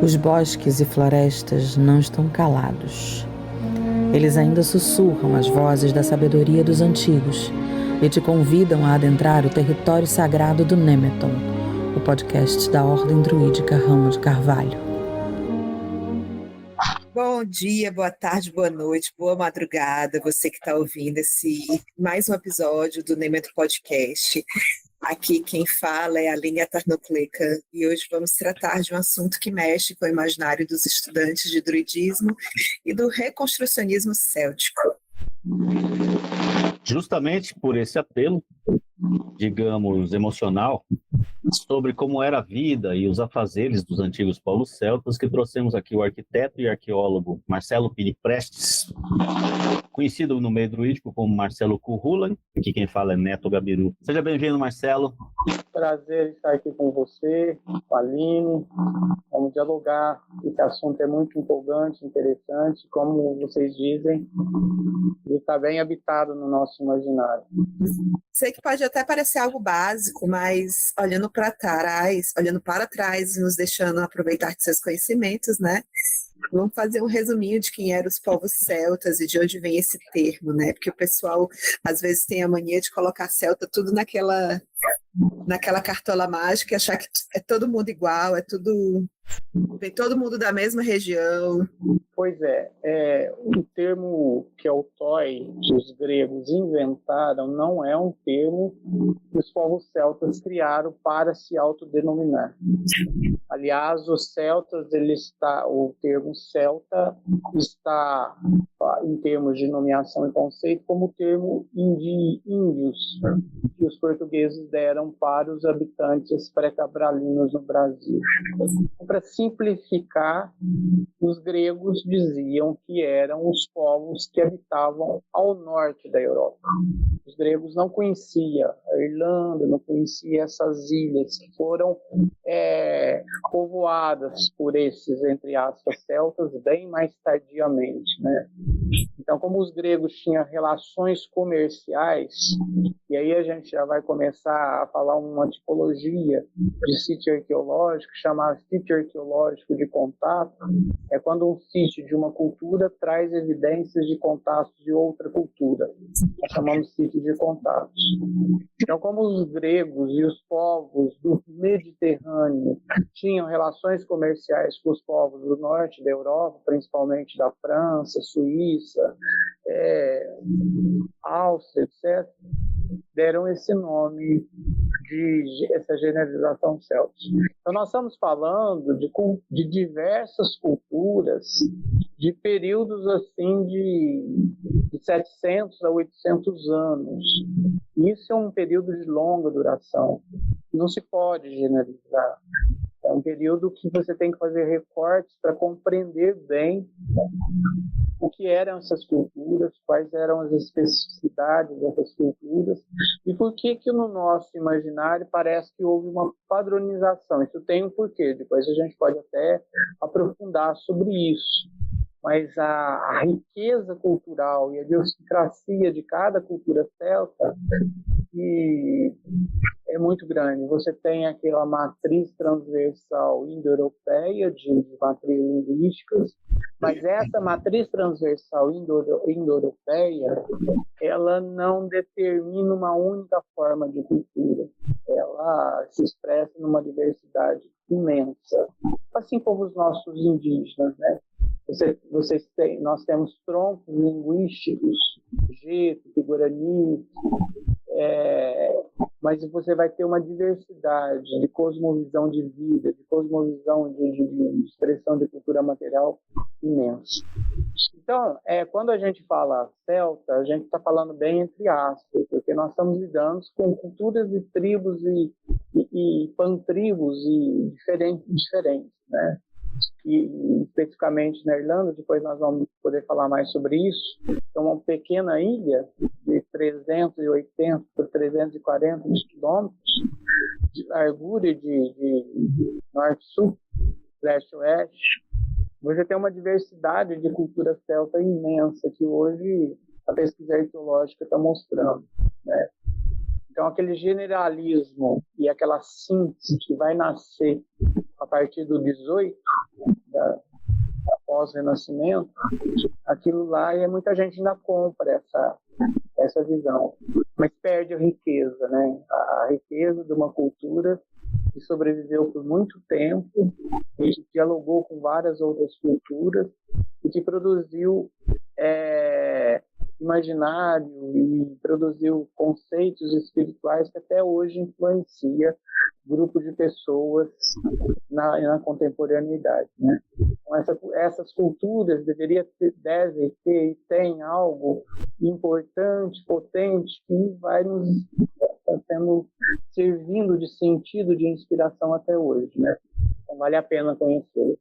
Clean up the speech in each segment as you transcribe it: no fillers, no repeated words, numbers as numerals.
Os bosques e florestas não estão calados. Eles ainda sussurram as vozes da sabedoria dos antigos e te convidam a adentrar o território sagrado do Nemeton, o podcast da Ordem Druídica Ramo de Carvalho. Bom dia, boa tarde, boa noite, boa madrugada, você que está ouvindo mais um episódio do Nemeton Podcast. Aqui quem fala é a Aline Tarnocleca e hoje vamos tratar de um assunto que mexe com o imaginário dos estudantes de druidismo e do reconstrucionismo céltico. Justamente por esse apelo, digamos, emocional, sobre como era a vida e os afazeres dos antigos povos celtas, que trouxemos aqui o arquiteto e arqueólogo Marcelo Pini Prestes, conhecido no meio druídico como Marcelo Currulan. Aqui quem fala é Neto Gabiru. Seja bem-vindo, Marcelo. Prazer estar aqui com você, com a Aline. Vamos dialogar. Esse assunto é muito empolgante, interessante. Como vocês dizem, ele está bem habitado no nosso imaginário. Sei que pode até parecer algo básico, mas olhando para trás, nos deixando aproveitar de seus conhecimentos, né? Vamos fazer um resuminho de quem eram os povos celtas e de onde vem esse termo, né? Porque o pessoal, às vezes, tem a mania de colocar celta tudo naquela cartola mágica e achar que é todo mundo igual, vem todo mundo da mesma região. Pois o termo Keltoi que os gregos inventaram não é um termo que os povos celtas criaram para se autodenominar. Aliás, os celtas, o termo celta está, em termos de nomeação e conceito, como o termo índios, que os portugueses deram para os habitantes pré-cabralinos no Brasil. Para simplificar, os gregos diziam que eram os povos que habitavam ao norte da Europa. Os gregos não conheciam a Irlanda, não conheciam essas ilhas que foram povoadas por esses, entre aspas, celtas, bem mais tardiamente, né? Então, como os gregos tinham relações comerciais, e aí a gente já vai começar a falar uma tipologia de sítio arqueológico, chamado sítio arqueológico de contato, é quando um sítio de uma cultura traz evidências de contatos de outra cultura. Nós chamamos de sítio de contatos. Então, como os gregos e os povos do Mediterrâneo tinham relações comerciais com os povos do norte da Europa, principalmente da França, Suíça, Áustria, etc., deram esse nome essa generalização celta. Então, nós estamos falando de diversas culturas, de períodos assim de 700 a 800 anos. Isso é um período de longa duração. Não se pode generalizar. É um período que você tem que fazer recortes para compreender bem o que eram essas culturas, quais eram as especificidades dessas culturas e por que no nosso imaginário parece que houve uma padronização. Isso tem um porquê, depois a gente pode até aprofundar sobre isso. Mas a riqueza cultural e a idiosincrasia de cada cultura celta é muito grande. Você tem aquela matriz transversal indo-europeia de matrizes linguísticas, mas essa matriz transversal indo-europeia, ela não determina uma única forma de cultura. Ela se expressa numa diversidade imensa, assim como os nossos indígenas, né? Nós temos troncos linguísticos, Jeto, Guarani, mas você vai ter uma diversidade de cosmovisão de vida, de cosmovisão de expressão de cultura material imensa. Então, quando a gente fala celta, a gente está falando bem entre aspas, porque nós estamos lidando com culturas de tribos e pantribos diferentes, né? E especificamente na Irlanda, depois nós vamos poder falar mais sobre isso. É uma pequena ilha de 380 por 340 quilômetros de largura de norte-sul, leste-oeste. Você tem uma diversidade de cultura celta imensa que hoje a pesquisa arqueológica está mostrando, né? Então, aquele generalismo e aquela síntese que vai nascer a partir do 18, após o Renascimento, aquilo lá, e muita gente ainda compra essa visão, mas perde a riqueza, né? A riqueza de uma cultura que sobreviveu por muito tempo, e que dialogou com várias outras culturas, e que produziu imaginário e produziu conceitos espirituais que até hoje influencia grupo de pessoas na contemporaneidade, né? Então, essas culturas devem ter e tem algo importante, potente, que vai nos servindo de sentido, de inspiração até hoje, né? Então vale a pena conhecer.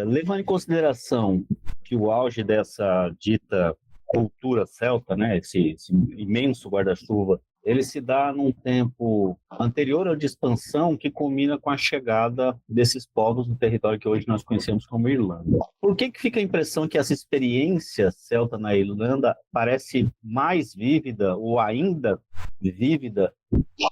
Levando em consideração que o auge dessa dita cultura celta, né, esse imenso guarda-chuva, ele se dá num tempo anterior à expansão, que culmina com a chegada desses povos no território que hoje nós conhecemos como Irlanda. Por que fica a impressão que essa experiência celta na Irlanda parece mais vívida, ou ainda vívida,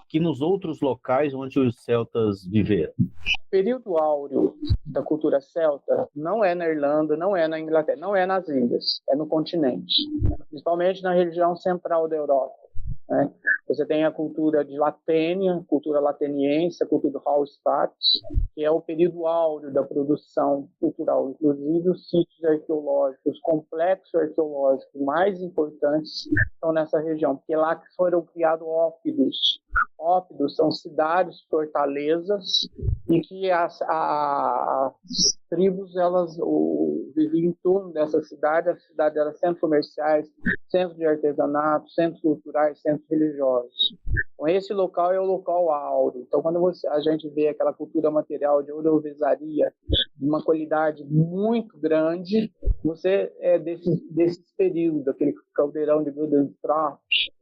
que nos outros locais onde os celtas viveram? O período áureo da cultura celta não é na Irlanda, não é na Inglaterra, não é nas ilhas, é no continente, principalmente na região central da Europa, né? Você tem a cultura de Latênia, cultura lateniense, a cultura do Hallstatt, que é o período áureo da produção cultural. Inclusive, os sítios arqueológicos, os complexos arqueológicos mais importantes estão nessa região, porque lá que foram criados ópidos. Ópidos são cidades, fortalezas, e que as tribos, elas viviam em torno dessa cidade. A cidade era centros comerciais, centros de artesanato, centros culturais, centros religiosos. Então, esse local é o local áureo. Então, quando a gente vê aquela cultura material de ourivesaria de uma qualidade muito grande, você é desse período, aquele caldeirão de Gudenstroth,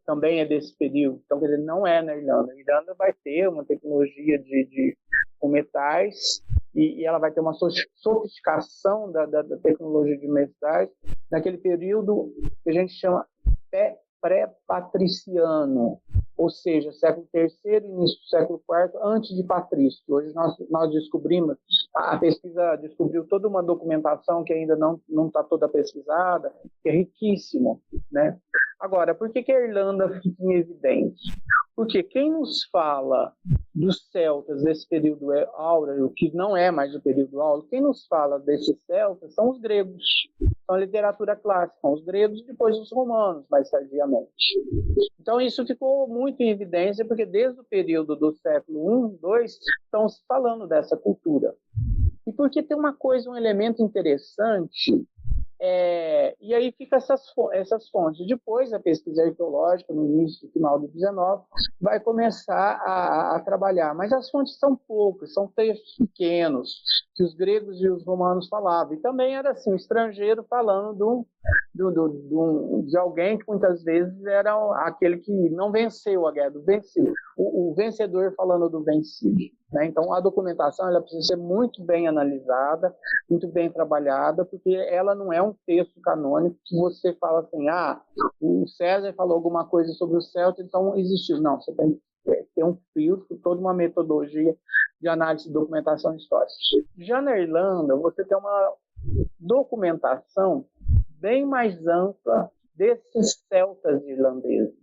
também é desse período. Então, quer dizer, não é na Irlanda. A Irlanda vai ter uma tecnologia com metais, e ela vai ter uma sofisticação da tecnologia de metais naquele período que a gente chama pré-patriciano, ou seja, século III, início do século IV, antes de Patrício. Hoje nós descobrimos, a pesquisa descobriu toda uma documentação que ainda não está toda pesquisada, que é riquíssimo, né? Agora, por que a Irlanda fica em evidência? Porque quem nos fala dos celtas desse período áureo, que não é mais o período áureo, quem nos fala desses celtas são os gregos, são a literatura clássica, são os gregos e depois os romanos, mais tardiamente. Então isso ficou muito em evidência, porque desde o período do século I, II, estão se falando dessa cultura. E porque tem um elemento interessante, e aí fica essas fontes. Depois, a pesquisa arqueológica, no início e final do XIX, vai começar a trabalhar. Mas as fontes são poucas, são textos pequenos, que os gregos e os romanos falavam. E também era assim, o estrangeiro falando de alguém que muitas vezes era aquele que não venceu a guerra, venceu. O vencedor falando do vencido, né? Então, a documentação ela precisa ser muito bem analisada, muito bem trabalhada, porque ela não é um texto canônico que você fala assim, o César falou alguma coisa sobre o Celta, então existiu. Não, você tem que ter um filtro, toda uma metodologia de análise de documentação histórica. Já na Irlanda, você tem uma documentação bem mais ampla desses celtas irlandeses.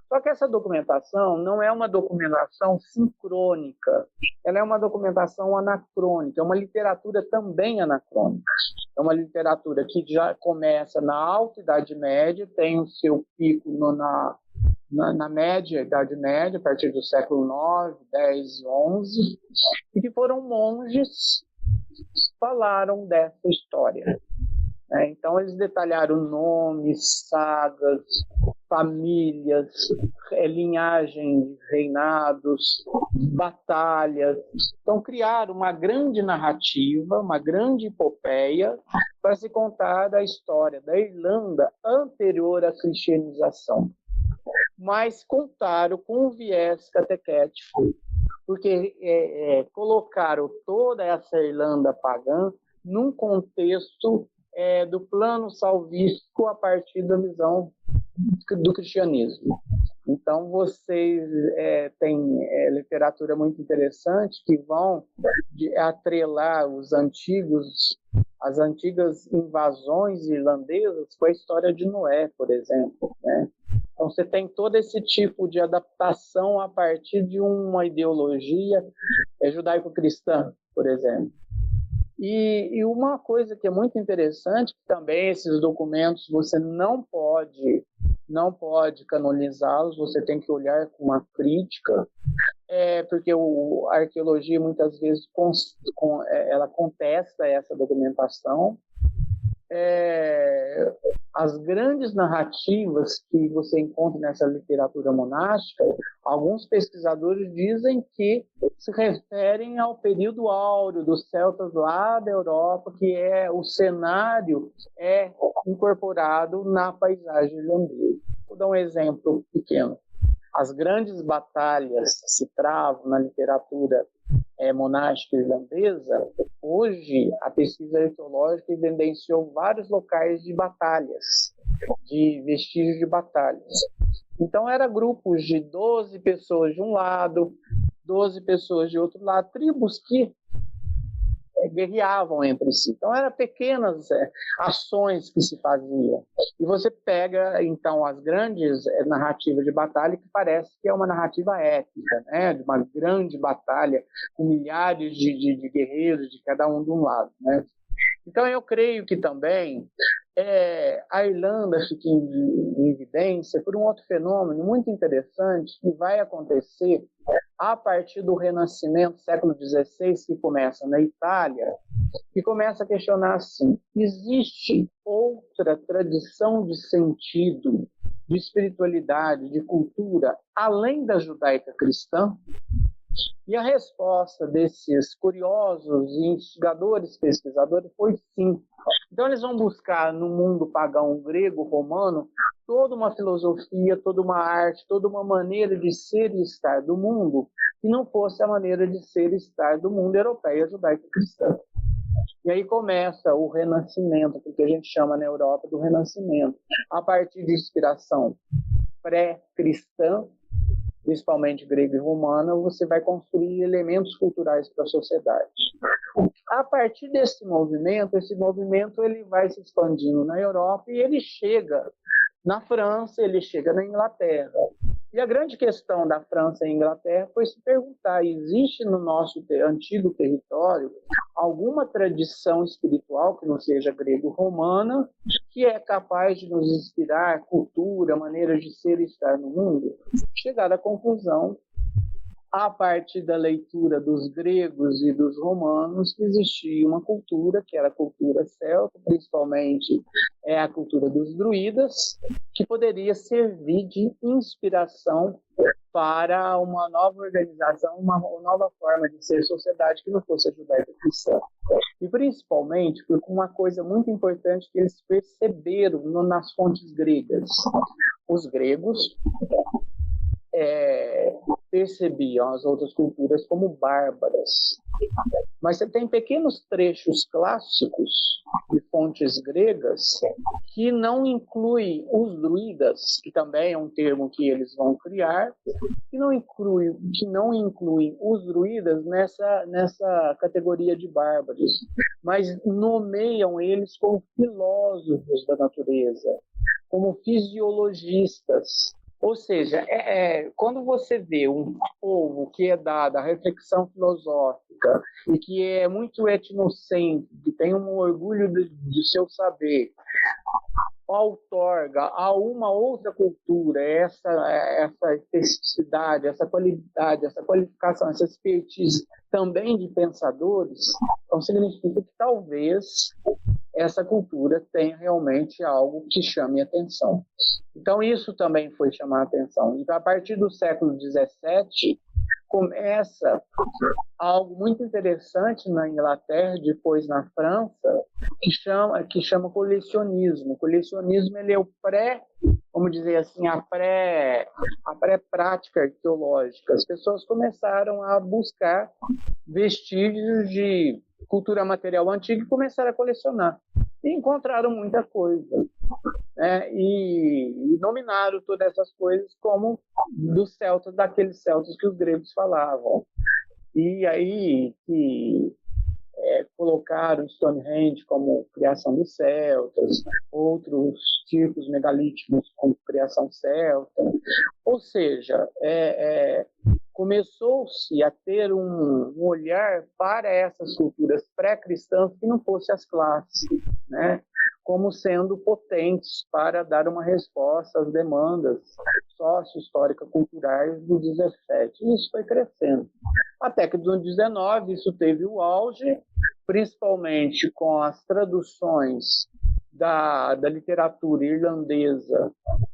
Só que essa documentação não é uma documentação sincrônica, ela é uma documentação anacrônica, é uma literatura também anacrônica. É uma literatura que já começa na Alta Idade Média, tem o seu pico na média Idade Média, a partir do século IX, X, XI, e que foram monges que falaram dessa história. Então, eles detalharam nomes, sagas, famílias, linhagem de reinados, batalhas. Então, criaram uma grande narrativa, uma grande epopeia para se contar a história da Irlanda anterior à cristianização. Mas contaram com um viés catequético, porque colocaram toda essa Irlanda pagã num contexto do plano salvífico a partir da visão do cristianismo. Então, vocês têm literatura muito interessante que vão atrelar as antigas invasões irlandesas com a história de Noé, por exemplo, né? Então, você tem todo esse tipo de adaptação a partir de uma ideologia judaico-cristã, por exemplo. E uma coisa que é muito interessante, que também esses documentos você não pode canonizá-los, você tem que olhar com uma crítica, porque a arqueologia muitas vezes ela contesta essa documentação. As grandes narrativas que você encontra nessa literatura monástica, alguns pesquisadores dizem que se referem ao período áureo dos celtas lá da Europa, que o cenário é incorporado na paisagem irlandesa. Vou dar um exemplo pequeno. As grandes batalhas que se travam na literatura monástica irlandesa, hoje a pesquisa arqueológica evidenciou vários locais de batalhas, de vestígios de batalhas. Então, eram grupos de 12 pessoas de um lado, 12 pessoas de outro lado, tribos que guerreavam entre si. Então, eram pequenas ações que se faziam. E você pega, então, as grandes narrativas de batalha, que parece que é uma narrativa épica, né? De uma grande batalha com milhares de guerreiros de cada um de um lado, né? Então, eu creio que também a Irlanda fica em evidência por um outro fenômeno muito interessante que vai acontecer a partir do Renascimento, século XVI, que começa na Itália, que começa a questionar assim: existe outra tradição de sentido, de espiritualidade, de cultura, além da judaica cristã? E a resposta desses curiosos e instigadores, pesquisadores, foi sim. Então eles vão buscar no mundo pagão grego-romano toda uma filosofia, toda uma arte, toda uma maneira de ser e estar do mundo que não fosse a maneira de ser e estar do mundo europeia, judaica e cristã. E aí começa o Renascimento, que a gente chama na Europa do Renascimento, a partir de inspiração pré-cristã, principalmente grega e romana, você vai construir elementos culturais para a sociedade. A partir desse movimento ele vai se expandindo na Europa e ele chega na França, ele chega na Inglaterra. E a grande questão da França e Inglaterra foi se perguntar: existe no nosso antigo território alguma tradição espiritual que não seja grego-romana, que é capaz de nos inspirar cultura, maneiras de ser e estar no mundo? Chegar à conclusão, a partir da leitura dos gregos e dos romanos, que existia uma cultura, que era a cultura celta, principalmente a cultura dos druidas, que poderia servir de inspiração para uma nova organização, uma nova forma de ser sociedade que não fosse a judaica cristã. E principalmente por uma coisa muito importante que eles perceberam nas fontes gregas. Os gregos percebiam as outras culturas como bárbaras. Mas você tem pequenos trechos clássicos de fontes gregas que não incluem os druidas, que também é um termo que eles vão criar, que não incluem os druidas nessa categoria de bárbaros, mas nomeiam eles como filósofos da natureza, como fisiologistas. Ou seja, quando você vê um povo que é dado à reflexão filosófica e que é muito etnocêntrico, que tem um orgulho do seu saber, outorga a uma outra cultura essa especificidade, essa qualidade, essa qualificação, essa expertise também de pensadores, então significa que talvez essa cultura tenha realmente algo que chame atenção. Então isso também foi chamar a atenção. Então, a partir do século XVII, começa algo muito interessante na Inglaterra, depois na França, que chama colecionismo. O colecionismo ele é o vamos dizer assim, a pré-prática arqueológica. As pessoas começaram a buscar vestígios de cultura material antiga e começaram a colecionar. E encontraram muita coisa. né? E nominaram todas essas coisas como dos celtas, daqueles celtas que os gregos falavam. E aí que colocaram Stonehenge como criação dos celtas, outros tipos megalíticos como criação celta. Ou seja, começou-se a ter um olhar para essas culturas pré-cristãs que não fosse as classes, né? Como sendo potentes para dar uma resposta às demandas sócio-histórico-culturais do 17. E isso foi crescendo. Até que no 19 isso teve o auge, principalmente com as traduções da literatura irlandesa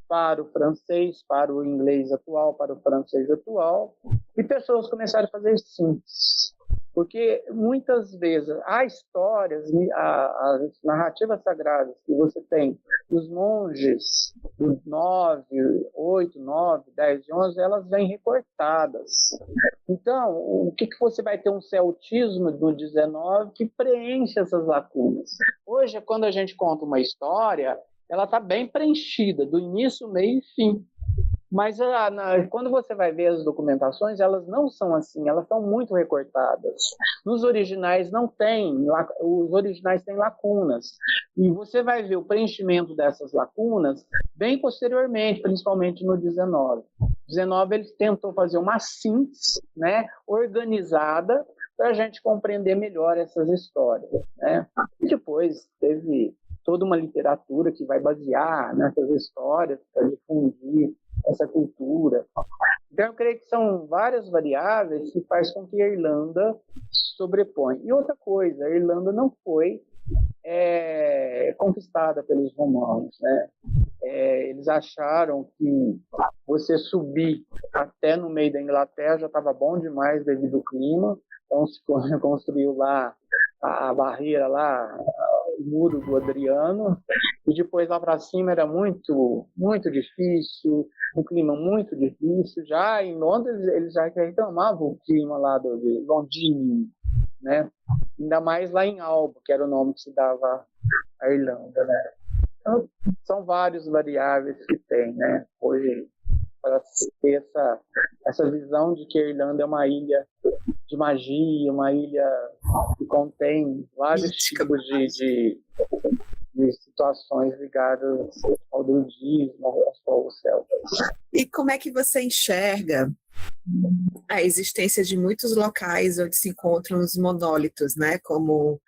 para o francês, para o inglês atual, para o francês atual, e pessoas começaram a fazer síntese. Porque muitas vezes há histórias, as narrativas sagradas que você tem dos monges do 9, 8, 9, 10 e 11, elas vêm recortadas. Então, o que você vai ter um celtismo do 19 que preenche essas lacunas? Hoje, quando a gente conta uma história, ela está bem preenchida, do início, meio e fim. Mas quando você vai ver as documentações, elas não são assim, elas são muito recortadas. Nos originais não tem, os originais têm lacunas. E você vai ver o preenchimento dessas lacunas bem posteriormente, principalmente no 19. No 19 eles tentam fazer uma síntese, né, organizada para a gente compreender melhor essas histórias, né? E depois teve toda uma literatura que vai basear nessas histórias para difundir essa cultura. Então, eu creio que são várias variáveis que faz com que a Irlanda sobrepõe. E outra coisa, a Irlanda não foi conquistada pelos romanos, né? Eles acharam que você subir até no meio da Inglaterra já estava bom demais devido ao clima, então se construiu lá a barreira lá, o muro do Adriano, e depois lá para cima era muito, muito difícil, um clima muito difícil. Já em Londres eles já reclamavam o clima lá de Londrina, né? Ainda mais lá em Alba, que era o nome que se dava à Irlanda, né? Então, são vários variáveis que tem, né? Hoje, para ter essa visão de que a Irlanda é uma ilha de magia, uma ilha que contém vários tipos de situações ligadas ao druidismo, aos povos celtas. E como é que você enxerga a existência de muitos locais onde se encontram os monólitos, né, como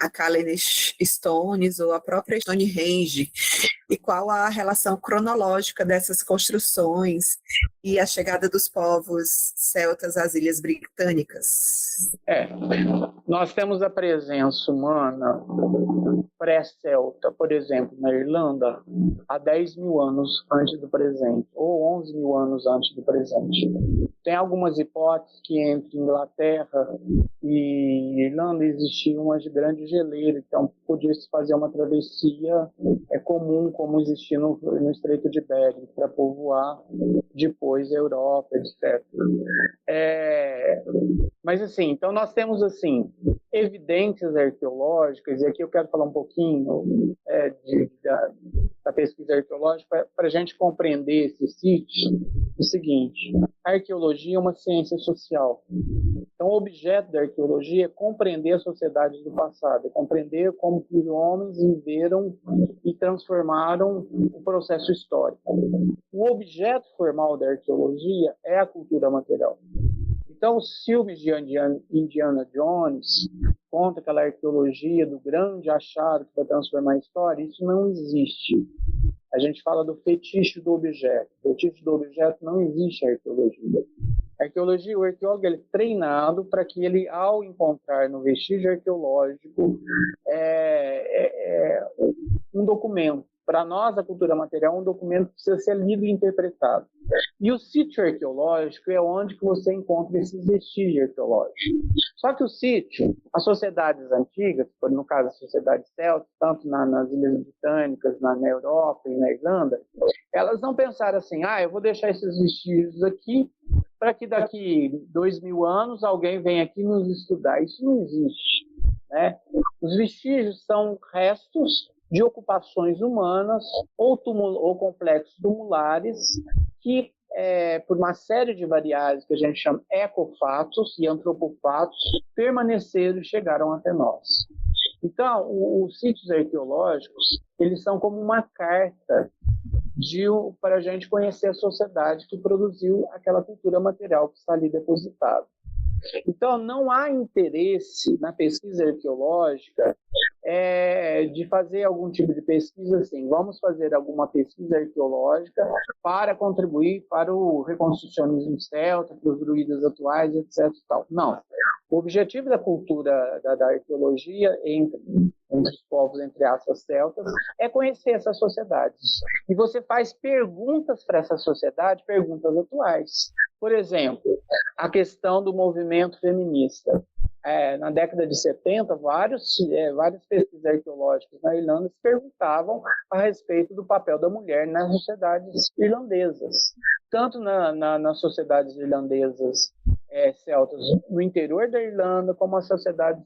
a Callanish Stones ou a própria Stonehenge, e qual a relação cronológica dessas construções e a chegada dos povos celtas às Ilhas Britânicas? Nós temos a presença humana pré-celta, por exemplo, na Irlanda, há 10 mil anos antes do presente, ou 11 mil anos antes do presente. Tem algumas hipóteses que entre Inglaterra e Irlanda existia uma grande geleira, então podia-se fazer uma travessia comum, como existia no Estreito de Bering, para povoar depois a Europa, etc. Mas assim, então nós temos assim evidências arqueológicas, e aqui eu quero falar um pouquinho da pesquisa arqueológica para a gente compreender esse sítio. O seguinte: a arqueologia é uma ciência social. Então, o objeto da arqueologia é compreender as sociedades do passado, é compreender como os homens viveram e transformaram o processo histórico. O objeto formal da arqueologia é a cultura material. Então, os filmes de Indiana Jones conta aquela arqueologia do grande achado que vai transformar a história. Isso não existe. A gente fala do fetiche do objeto. O fetiche do objeto não existe a arqueologia. A arqueologia, o arqueólogo é treinado para que ele, ao encontrar no vestígio arqueológico um documento. Para nós, a cultura material é um documento que precisa ser lido e interpretado. E o sítio arqueológico é onde que você encontra esses vestígios arqueológicos. Só que o sítio, as sociedades antigas, no caso as sociedades celtas, tanto nas Ilhas Britânicas, na Europa e na Irlanda, elas não pensaram assim, eu vou deixar esses vestígios aqui para que daqui 2000 anos alguém venha aqui nos estudar. Isso não existe, né? Os vestígios são restos de ocupações humanas ou complexos tumulares que, por uma série de variáveis que a gente chama ecofatos e antropofatos, permaneceram e chegaram até nós. Então, os sítios arqueológicos, eles são como uma carta para a gente conhecer a sociedade que produziu aquela cultura material que está ali depositada. Então, não há interesse na pesquisa arqueológica de fazer algum tipo de pesquisa assim, vamos fazer alguma pesquisa arqueológica para contribuir para o reconstrucionismo celta, para os druidas atuais, etc. Não. O objetivo da cultura, da arqueologia entre os povos, entre aspas, celtas, é conhecer essas sociedades. E você faz perguntas para essa sociedade, perguntas atuais. Por exemplo, a questão do movimento feminista. Na década de 70, várias pesquisas arqueológicas na Irlanda se perguntavam a respeito do papel da mulher nas sociedades irlandesas. Tanto nas sociedades irlandesas celtas no interior da Irlanda, como as sociedades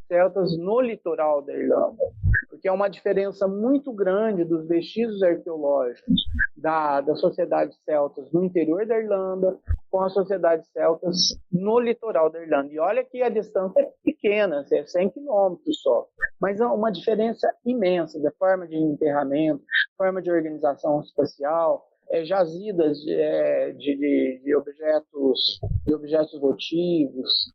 celtas no litoral da Irlanda. Porque é uma diferença muito grande dos vestígios arqueológicos das sociedades celtas no interior da Irlanda com as sociedades celtas no litoral da Irlanda. E olha que a distância é pequena, é 100 quilômetros só, mas é uma diferença imensa da forma de enterramento, forma de organização espacial, jazidas de objetos votivos,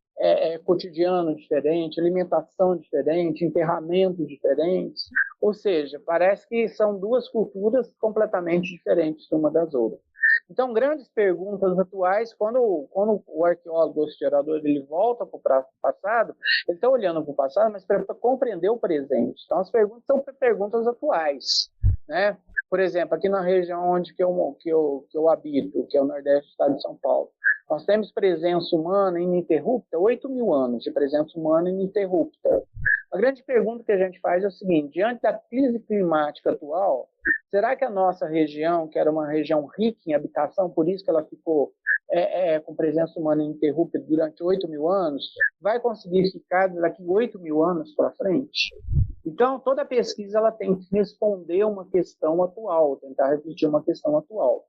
cotidiano diferente, alimentação diferente, enterramento diferentes. Ou seja, parece que são duas culturas completamente diferentes uma das outras. Então, grandes perguntas atuais, quando o arqueólogo, o historiador, ele volta para o passado, ele está olhando para o passado, mas para compreender o presente. Então, as perguntas são perguntas atuais, né? Por exemplo, aqui na região onde que eu habito, que é o Nordeste do estado de São Paulo, nós temos presença humana ininterrupta, 8 mil anos de presença humana ininterrupta. A grande pergunta que a gente faz é o seguinte: diante da crise climática atual, será que a nossa região, que era uma região rica em habitação, por isso que ela ficou com presença humana ininterrupta durante 8 mil anos, vai conseguir ficar daqui 8 mil anos para frente? Então, toda pesquisa ela tem que responder uma questão atual, tentar refletir uma questão atual.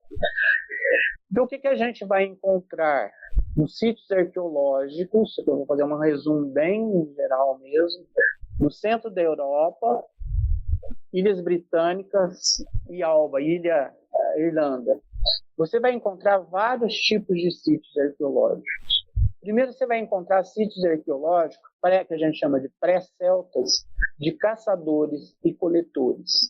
Então, o que a gente vai encontrar nos sítios arqueológicos? Eu vou fazer um resumo bem geral mesmo. No centro da Europa, Ilhas Britânicas e Alba, Irlanda. Você vai encontrar vários tipos de sítios arqueológicos. Primeiro, você vai encontrar sítios arqueológicos, que a gente chama de pré-celtas, de caçadores e coletores.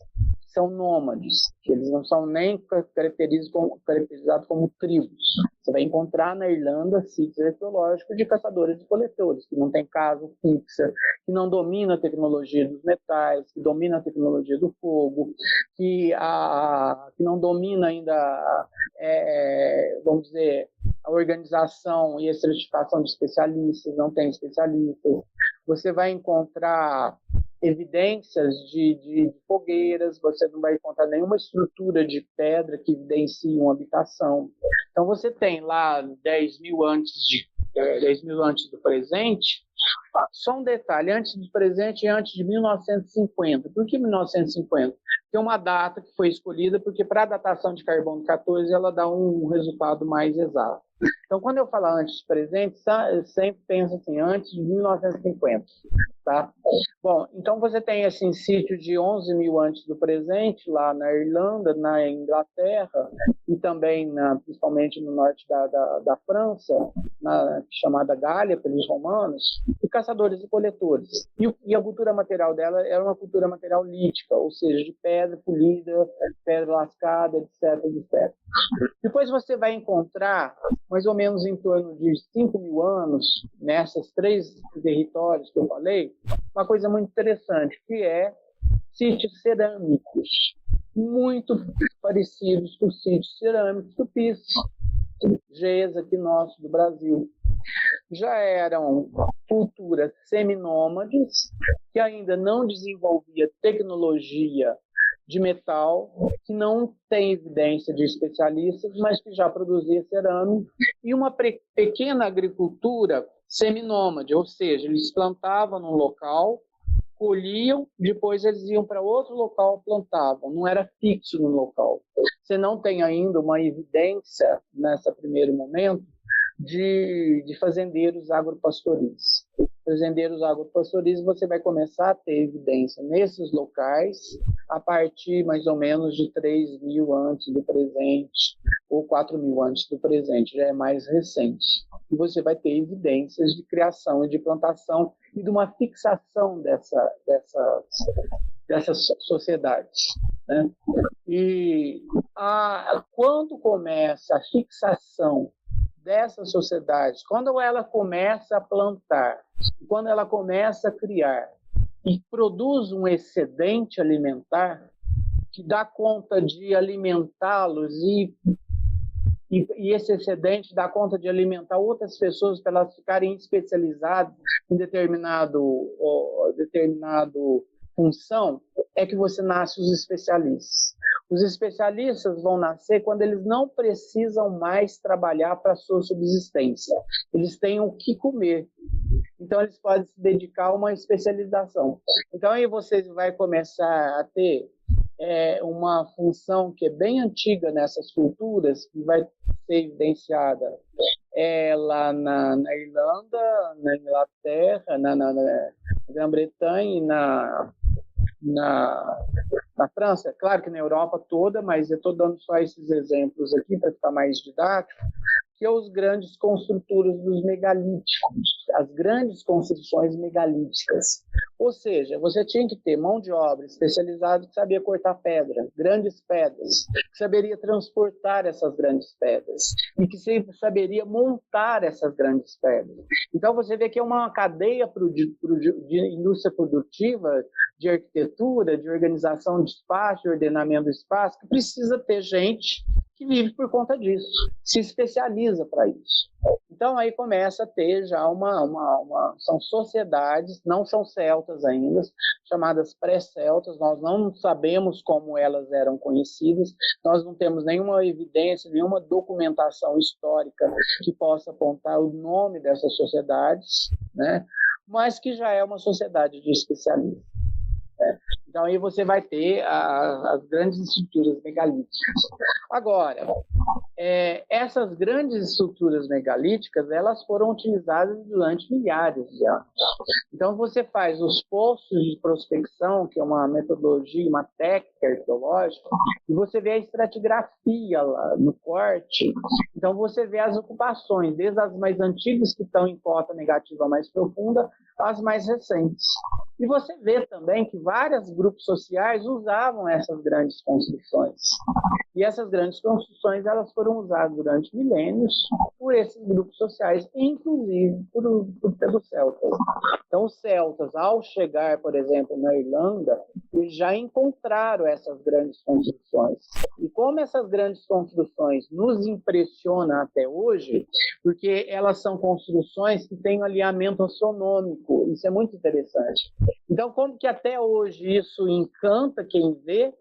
São nômades, que eles não são nem caracterizados como tribos. Você vai encontrar na Irlanda sítios arqueológicos de caçadores e coletores, que não tem casa fixa, que não domina a tecnologia dos metais, que domina a tecnologia do fogo, que não domina ainda, vamos dizer, a organização e a estratificação de especialistas, não tem especialistas. Você vai encontrar evidências de fogueiras, você não vai encontrar nenhuma estrutura de pedra que evidencie uma habitação. Então, você tem lá 10 mil antes do presente. Só um detalhe, antes do presente e antes de 1950. Por que 1950? Tem uma data que foi escolhida porque para a datação de carbono 14 ela dá um resultado mais exato. Então, quando eu falo antes do presente, eu sempre penso assim, antes de 1950. Tá? Bom, então você tem assim, sítio de 11 mil antes do presente, lá na Irlanda, na Inglaterra, e também principalmente no norte da França, chamada Gália pelos romanos, e caçadores e coletores. E a cultura material dela era uma cultura material lítica, ou seja, de pedra polida, pedra lascada, etc, etc. Depois você vai encontrar, mais ou menos em torno de 5 mil anos, nessas 3 territórios que eu falei, uma coisa muito interessante, que é sítios cerâmicos, muito parecidos com os sítios cerâmicos do Pis, Gesa, aqui nosso, do Brasil. Já eram culturas seminômades, que ainda não desenvolvia tecnologia de metal, que não tem evidência de especialistas, mas que já produzia cerâmica, e uma pequena agricultura seminômade, ou seja, eles plantavam num local colhiam, depois eles iam para outro local, plantavam, não era fixo no local. Você não tem ainda uma evidência, nesse primeiro momento, de fazendeiros agropastoris. Fazendeiros agropastoris, você vai começar a ter evidência nesses locais a partir mais ou menos de 3.000 antes do presente, ou 4.000 antes do presente, já é mais recente. E você vai ter evidências de criação e de plantação e de uma fixação dessas sociedades, né? E quando começa a fixação dessas sociedades, quando ela começa a plantar, quando ela começa a criar e produz um excedente alimentar que dá conta de alimentá-los e esse excedente dá conta de alimentar outras pessoas para elas ficarem especializadas em determinado função, é que você nasce os especialistas. Os especialistas vão nascer quando eles não precisam mais trabalhar para a sua subsistência. Eles têm o que comer. Então, eles podem se dedicar a uma especialização. Então, aí você vai começar a ter uma função que é bem antiga nessas culturas, que vai ser evidenciada lá na Irlanda, na Inglaterra, na Grã-Bretanha e na França. Claro que na Europa toda, mas eu estou dando só esses exemplos aqui para ficar mais didático, que é os grandes construtores dos megalíticos, as grandes construções megalíticas. Ou seja, você tinha que ter mão de obra especializada que sabia cortar pedra, grandes pedras, que saberia transportar essas grandes pedras e que saberia montar essas grandes pedras. Então você vê que é uma cadeia de indústria produtiva, de arquitetura, de organização de espaço, de ordenamento do espaço, que precisa ter gente que vive por conta disso, se especializa para isso. Então aí começa a ter já são sociedades, não são celtas ainda, chamadas pré-celtas, nós não sabemos como elas eram conhecidas, nós não temos nenhuma evidência, nenhuma documentação histórica que possa apontar o nome dessas sociedades, né? Mas que já é uma sociedade de especialistas. Então, aí você vai ter as grandes estruturas megalíticas. Agora, essas grandes estruturas megalíticas, elas foram utilizadas durante milhares de anos. Então, você faz os poços de prospecção, que é uma metodologia, uma técnica arqueológica, e você vê a estratigrafia lá no corte. Então, você vê as ocupações, desde as mais antigas, que estão em cota negativa mais profunda, às mais recentes. E você vê também que vários grupos sociais usavam essas grandes construções. E essas grandes construções elas foram usadas durante milênios por esses grupos sociais, inclusive pelos celtas. Então, os celtas, ao chegar, por exemplo, na Irlanda, eles já encontraram essas grandes construções. E como essas grandes construções nos impressionam até hoje, porque elas são construções que têm um alinhamento astronômico. Isso é muito interessante. Então, como que até hoje isso encanta quem vê,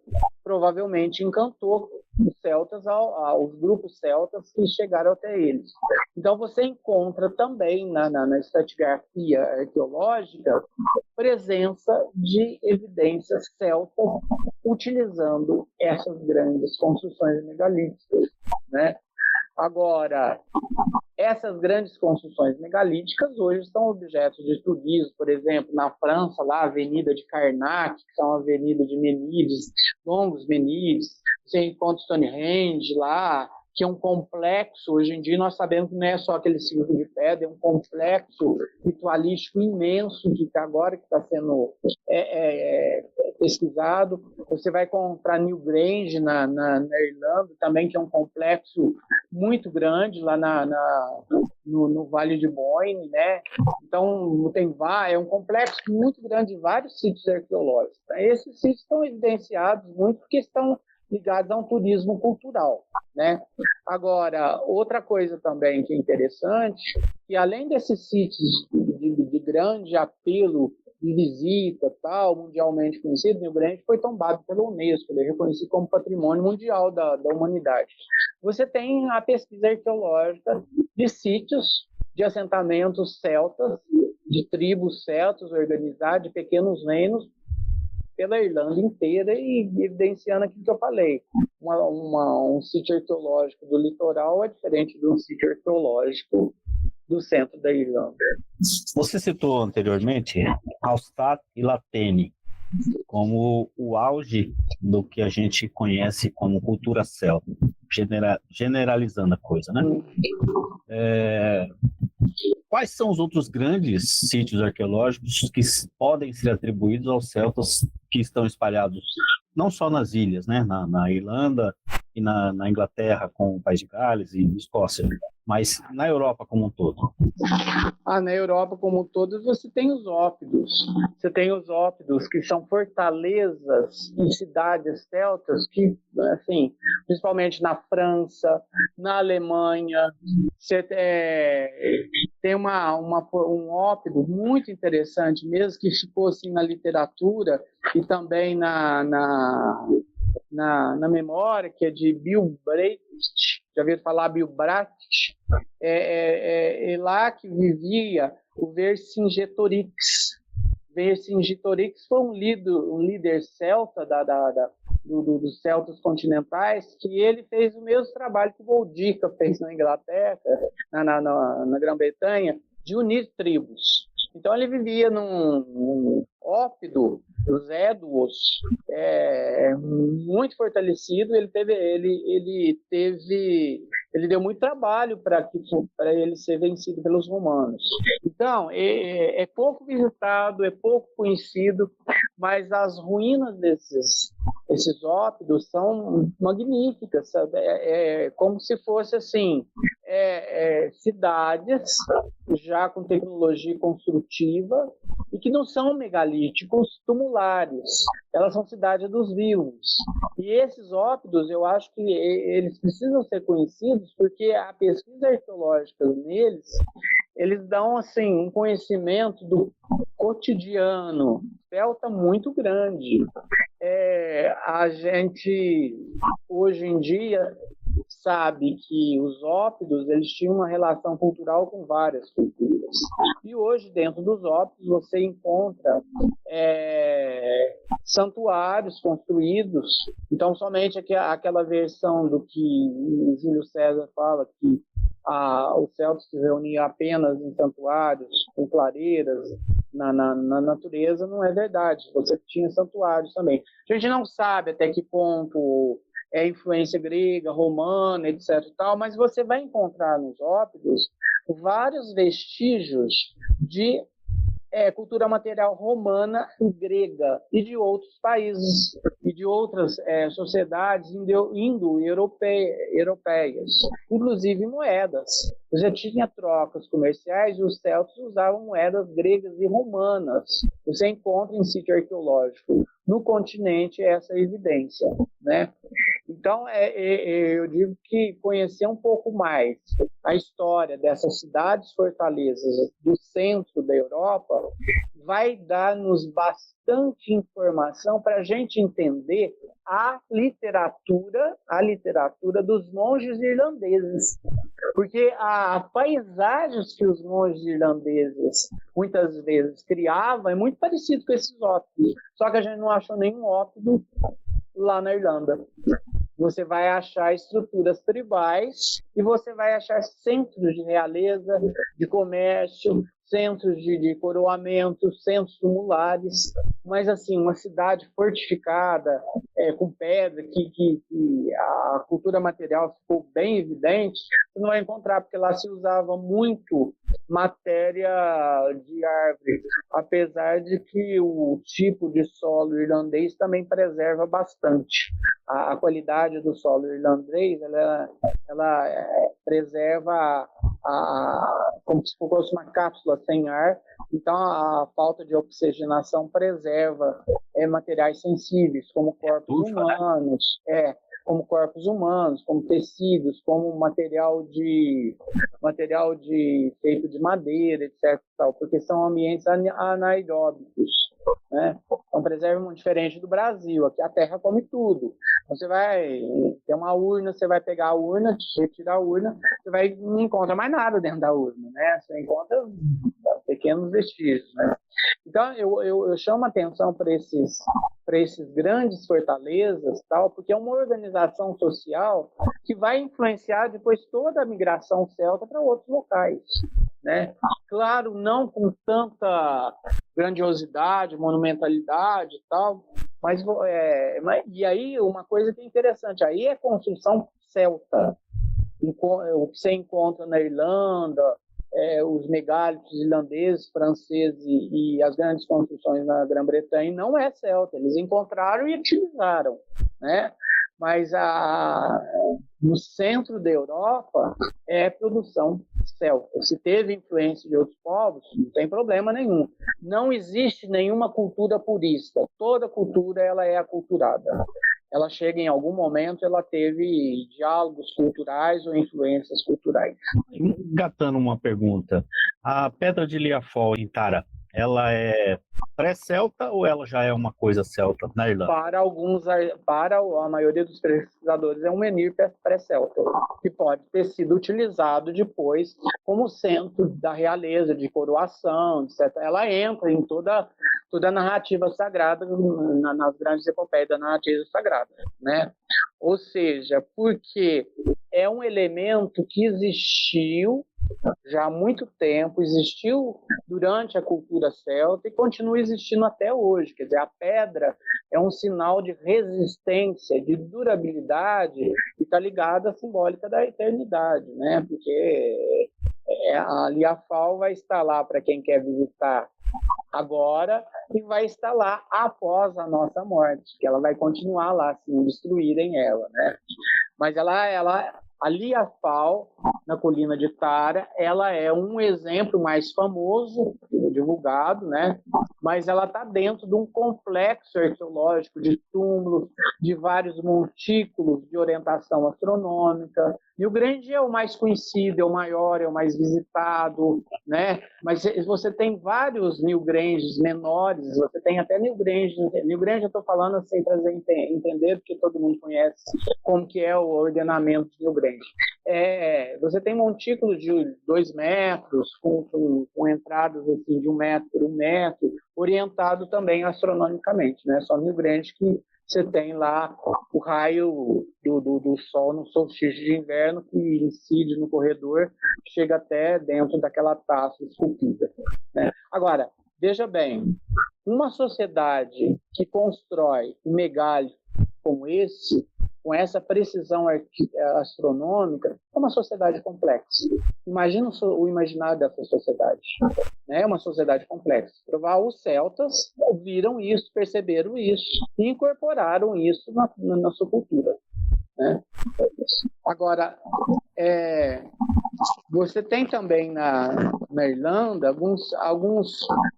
provavelmente encantou os celtas, aos grupos celtas que chegaram até eles. Então, você encontra também na estratigrafia arqueológica presença de evidências celtas utilizando essas grandes construções megalíticas, né? Agora, essas grandes construções megalíticas hoje são objetos de turismo, por exemplo, na França, lá a Avenida de Karnak, que é uma avenida de Menídes, longos Menídes, você encontra Stonehenge lá, que é um complexo, hoje em dia nós sabemos que não é só aquele círculo de pedra, é um complexo ritualístico imenso, que agora que está sendo pesquisado. Você vai encontrar Newgrange na Irlanda, também, que é um complexo muito grande lá no Vale de Boyne, né? Então, é um complexo muito grande de vários sítios arqueológicos. Esses sítios estão evidenciados muito porque estão ligados a um turismo cultural, né? Agora, outra coisa também que é interessante, que além desses sítios de grande apelo de visita, tal, mundialmente conhecido, Newgrange foi tombado pela Unesco, ele é reconhecido como Patrimônio Mundial da Humanidade. Você tem a pesquisa arqueológica de sítios de assentamentos celtas de tribos celtas organizadas, de pequenos reinos, pela Irlanda inteira e evidenciando aquilo que eu falei. Um sítio arqueológico do litoral é diferente de um sítio arqueológico do centro da Irlanda. Você citou anteriormente Hallstatt e Latene como o auge do que a gente conhece como cultura celta, generalizando a coisa, né? Quais são os outros grandes sítios arqueológicos que podem ser atribuídos aos celtas que estão espalhados não só nas ilhas, né, na Irlanda e na Inglaterra com o País de Gales e Escócia, mas na Europa como um todo? Na Europa como um todo você tem os ópidos. Você tem os ópidos que são fortalezas em cidades celtas que, assim, principalmente na França, na Alemanha, você tem um ópido muito interessante mesmo que ficou assim na literatura e também na memória, que é de Bill Bracht. Já ouviram falar Bill Bracht? É lá que vivia o Vercingetorix. Vercingetorix foi um líder celta dos celtas continentais, que ele fez o mesmo trabalho que o Boudica fez na Inglaterra, na Grã-Bretanha, de unir tribos. Então ele vivia num ópido, os Éduos, muito fortalecido. Ele deu muito trabalho para ele ser vencido pelos romanos. Então é pouco visitado, é pouco conhecido, mas as ruínas desses ópidos são magníficas, sabe? Como se fosse assim, cidades já com tecnologia construtiva e que não são megalíticos tumulares. Elas são cidades dos vivos. E esses ópidos, eu acho que eles precisam ser conhecidos porque a pesquisa arqueológica neles, eles dão assim um conhecimento do cotidiano celta muito grande. A gente hoje em dia sabe que os ópidos eles tinham uma relação cultural com várias culturas. E hoje, dentro dos ópidos, você encontra santuários construídos. Então, somente aquela versão do que o Júlio César fala, que os celtas se reuniam apenas em santuários, com clareiras, na natureza, não é verdade. Você tinha santuários também. A gente não sabe até que ponto é influência grega, romana, etc. Mas você vai encontrar nos ópidos vários vestígios de cultura material romana e grega e de outros países e de outras sociedades indo-europeias, inclusive moedas. Já tinha trocas comerciais e os celtas usavam moedas gregas e romanas. Você encontra em sítio arqueológico no continente essa evidência, né? Então, eu digo que conhecer um pouco mais a história dessas cidades fortalezas do centro da Europa vai dar-nos bastante informação para a gente entender a literatura dos monges irlandeses. Porque a paisagens que os monges irlandeses muitas vezes criavam é muito parecido com esses ópidos, só que a gente não achou nenhum ópido lá na Irlanda. Você vai achar estruturas tribais e você vai achar centros de realeza, de comércio, centros de coroamento, centros tumulares, mas assim, uma cidade fortificada, com pedra, que a cultura material ficou bem evidente, você não vai encontrar, porque lá se usava muito matéria de árvore, apesar de que o tipo de solo irlandês também preserva bastante. A qualidade do solo irlandês, ela preserva como se fosse uma cápsula sem ar, então a falta de oxigenação preserva materiais sensíveis, como corpos humanos, como tecidos, como material feito de madeira, etc. Porque são ambientes anaeróbicos, né? Então preserva diferente do Brasil. Aqui a terra come tudo. Você vai ter uma urna, você vai pegar a urna, retirar a urna, não encontra mais nada dentro da urna, né? Você encontra pequenos vestígios, né? Então, eu chamo a atenção para esses grandes fortalezas, tal, porque é uma organização social que vai influenciar depois toda a migração celta para outros locais, né? Claro, não com tanta grandiosidade, monumentalidade e tal, mas e aí uma coisa que é interessante, aí é construção celta, o que você encontra na Irlanda, os megálitos irlandeses, franceses e as grandes construções na Grã-Bretanha não é celta, eles encontraram e utilizaram, né? Mas no centro da Europa é produção celta. Se teve influência de outros povos, não tem problema nenhum. Não existe nenhuma cultura purista. Toda cultura ela é aculturada. Ela chega em algum momento, ela teve diálogos culturais ou influências culturais. Engatando uma pergunta, a Pedra de Liafol em Tara, ela é pré-celta ou ela já é uma coisa celta na Irlanda? Para a maioria dos pesquisadores, é um menhir pré-celta, que pode ter sido utilizado depois como centro da realeza, de coroação, etc. Ela entra em toda a narrativa sagrada, nas grandes epopeias da narrativa sagrada, né? Ou seja, porque é um elemento que existiu já há muito tempo, existiu durante a cultura celta e continua existindo até hoje. Quer dizer, a pedra é um sinal de resistência, de durabilidade, e está ligada à simbólica da eternidade, né? Porque a Liafol vai estar lá para quem quer visitar agora e vai estar lá após a nossa morte, que ela vai continuar lá, se não destruírem ela, né? Mas a Liafol, na colina de Tara, ela é um exemplo mais famoso, divulgado, né? Mas ela está dentro de um complexo arqueológico de túmulos, de vários montículos de orientação astronômica. Rio Grande é o mais conhecido, é o maior, é o mais visitado, né? Mas você tem vários New Granges menores, você tem até New Grange eu estou falando assim para entender, porque todo mundo conhece como que é o ordenamento de New Grange. Você tem montículos de 2 metros, com entradas assim, de 1 metro, orientado também astronomicamente, né? Só New Grange que você tem lá o raio do Sol no solstício de inverno que incide no corredor, chega até dentro daquela taça esculpida, né? Agora, veja bem, uma sociedade que constrói um megálito como esse, com essa precisão astronômica, é uma sociedade complexa. Imagina o imaginário dessa sociedade. É uma sociedade complexa. Os celtas viram isso, perceberam isso e incorporaram isso na sua cultura, né? Agora, você tem também na Irlanda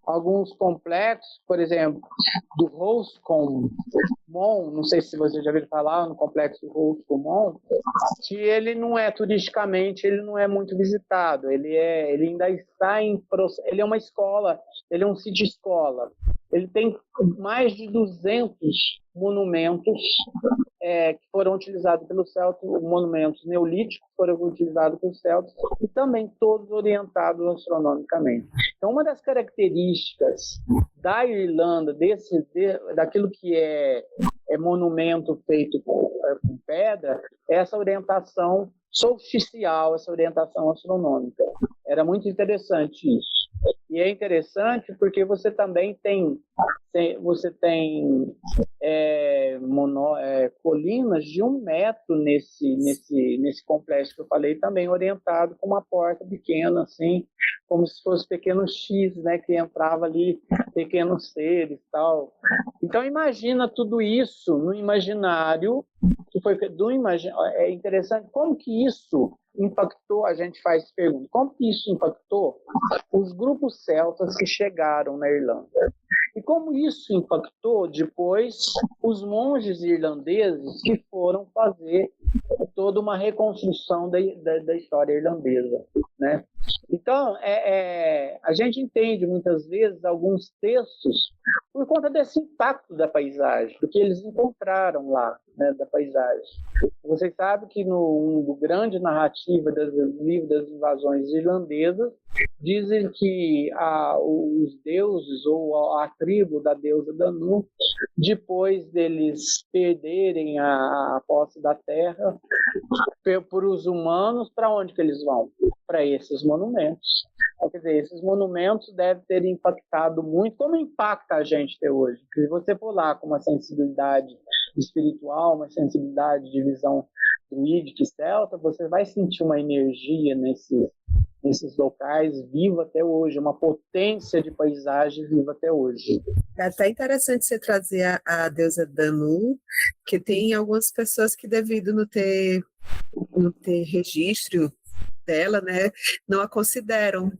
alguns complexos, por exemplo, do Roscommon, não sei se você já ouviu falar no complexo Roscommon, que ele não é turisticamente, ele não é muito visitado, ele ainda está em processo, ele é uma escola, ele é um sítio escola, ele tem mais de 200 monumentos que foram utilizados pelos celtas, monumentos neolíticos foram utilizados pelos celtas e também todos orientados astronomicamente. Então, uma das características da Irlanda, daquilo que é monumento feito com pedra, é essa orientação solsticial, essa orientação astronômica. Era muito interessante isso. E é interessante porque você também tem colinas de 1 metro nesse complexo que eu falei, também orientado com uma porta pequena, assim, como se fosse pequenos X, né, que entrava ali, pequenos seres e tal. Então imagina tudo isso no imaginário que foi é interessante como que isso impactou, a gente faz pergunta, como que isso impactou os grupos celtas que chegaram na Irlanda? E como isso impactou depois os monges irlandeses que foram fazer toda uma reconstrução da história irlandesa, né? Então, a gente entende muitas vezes alguns textos por conta desse impacto da paisagem, do que eles encontraram lá, né, da paisagem. Vocês sabem que no grande narrativa do livro das invasões irlandesas, dizem que os deuses ou a tribo da deusa Danu, depois deles perderem a posse da terra por os humanos, para onde que eles vão? Para esses monumentos. Quer dizer, esses monumentos devem ter impactado muito, como impacta a gente até hoje. Se você for lá com uma sensibilidade espiritual, uma sensibilidade de visão druídica e celta, você vai sentir uma energia nesses locais viva até hoje, uma potência de paisagem viva até hoje. É até interessante você trazer a deusa Danu, que tem algumas pessoas que, devido não ter registro dela, né, não a consideram.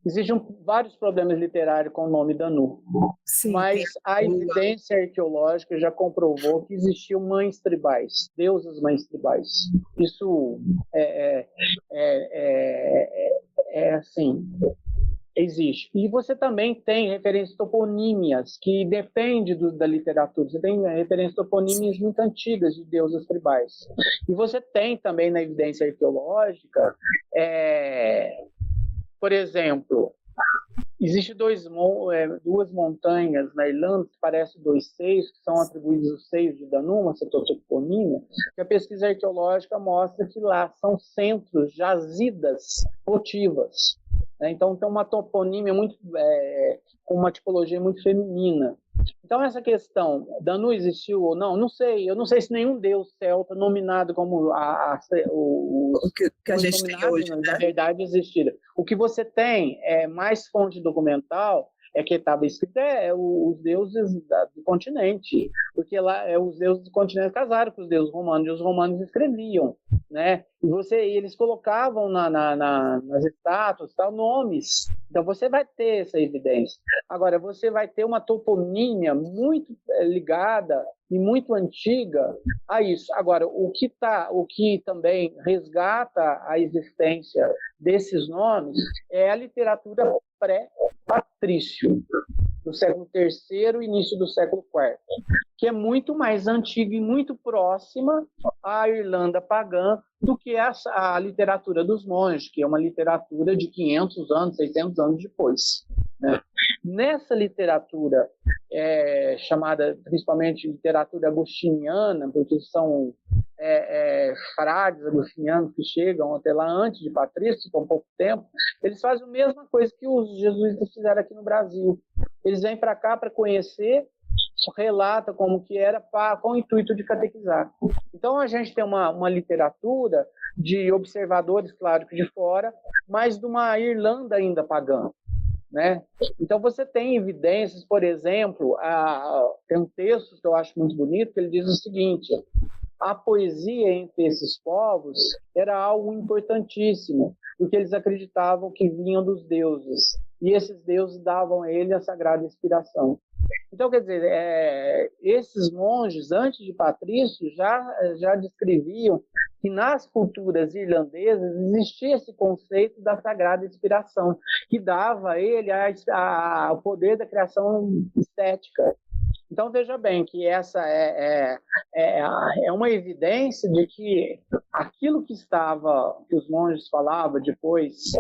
Existem vários problemas literários com o nome Danu, Sim, mas a evidência arqueológica já comprovou que existiam mães tribais, deusas mães tribais. Isso assim, existe. E você também tem referências toponímias que dependem da literatura. Você tem referências toponímias muito antigas de deusas tribais. E você tem também na evidência arqueológica, por exemplo, existem duas montanhas na Irlanda que parecem dois seios, que são atribuídos os seios de Danu, uma toponímia, que a pesquisa arqueológica mostra que lá são centros, jazidas votivas. Então, tem uma toponímia com uma tipologia muito feminina. Então, essa questão, Danu existiu ou não, não sei. Eu não sei se nenhum deus celta nominado como o que a gente tem hoje, né? Na verdade, existiram. O que você tem é mais fonte documental, que estava escrito os deuses do continente, porque lá os deuses do continente casaram com os deuses romanos, e os romanos escreviam, né? E eles colocavam nas estátuas nomes. Então você vai ter essa evidência. Agora você vai ter uma toponímia muito ligada e muito antiga a isso. Agora o que também resgata a existência desses nomes é a literatura pré-patrício, do século III e início do século IV, que é muito mais antiga e muito próxima à Irlanda pagã do que a literatura dos monges, que é uma literatura de 500 anos, 600 anos depois, né? Nessa literatura, chamada principalmente literatura agostiniana, porque são frades agostinianos que chegam até lá antes de Patrício, com pouco tempo, eles fazem a mesma coisa que os jesuítas fizeram aqui no Brasil. Eles vêm para cá para conhecer, relata como que era, com o intuito de catequizar. Então a gente tem uma literatura de observadores, claro que de fora, mas de uma Irlanda ainda pagã, né? Então você tem evidências, por exemplo, tem um texto que eu acho muito bonito, que ele diz o seguinte: a poesia entre esses povos era algo importantíssimo, porque eles acreditavam que vinham dos deuses, e esses deuses davam a ele a sagrada inspiração. Então, quer dizer, esses monges, antes de Patrício, já descreviam que nas culturas irlandesas existia esse conceito da sagrada inspiração, que dava a ele o poder da criação estética. Então, veja bem que essa é uma evidência de que aquilo que os monges falavam depois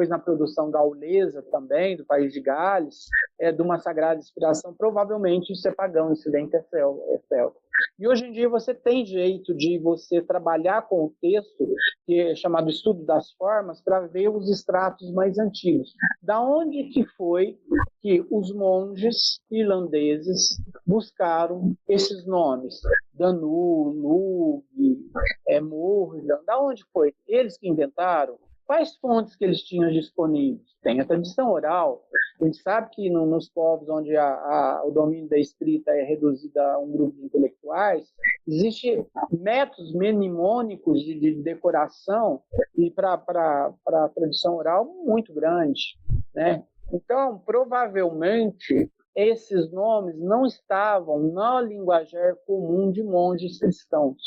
na produção gaulesa também, do país de Gales, de uma sagrada inspiração, provavelmente isso é pagão, isso vem é celta. E hoje em dia você tem jeito de você trabalhar com o texto, que é chamado estudo das formas, para ver os estratos mais antigos. Da onde que foi que os monges irlandeses buscaram esses nomes? Danu, Lug, Morgan, da onde foi? Eles que inventaram? Quais fontes que eles tinham disponíveis? Tem a tradição oral. A gente sabe que nos povos onde o domínio da escrita é reduzido a um grupo de intelectuais, existem métodos mnemônicos de decoração e para a tradição oral muito grande, né? Então, provavelmente, esses nomes não estavam no linguajar comum de monges cristãos,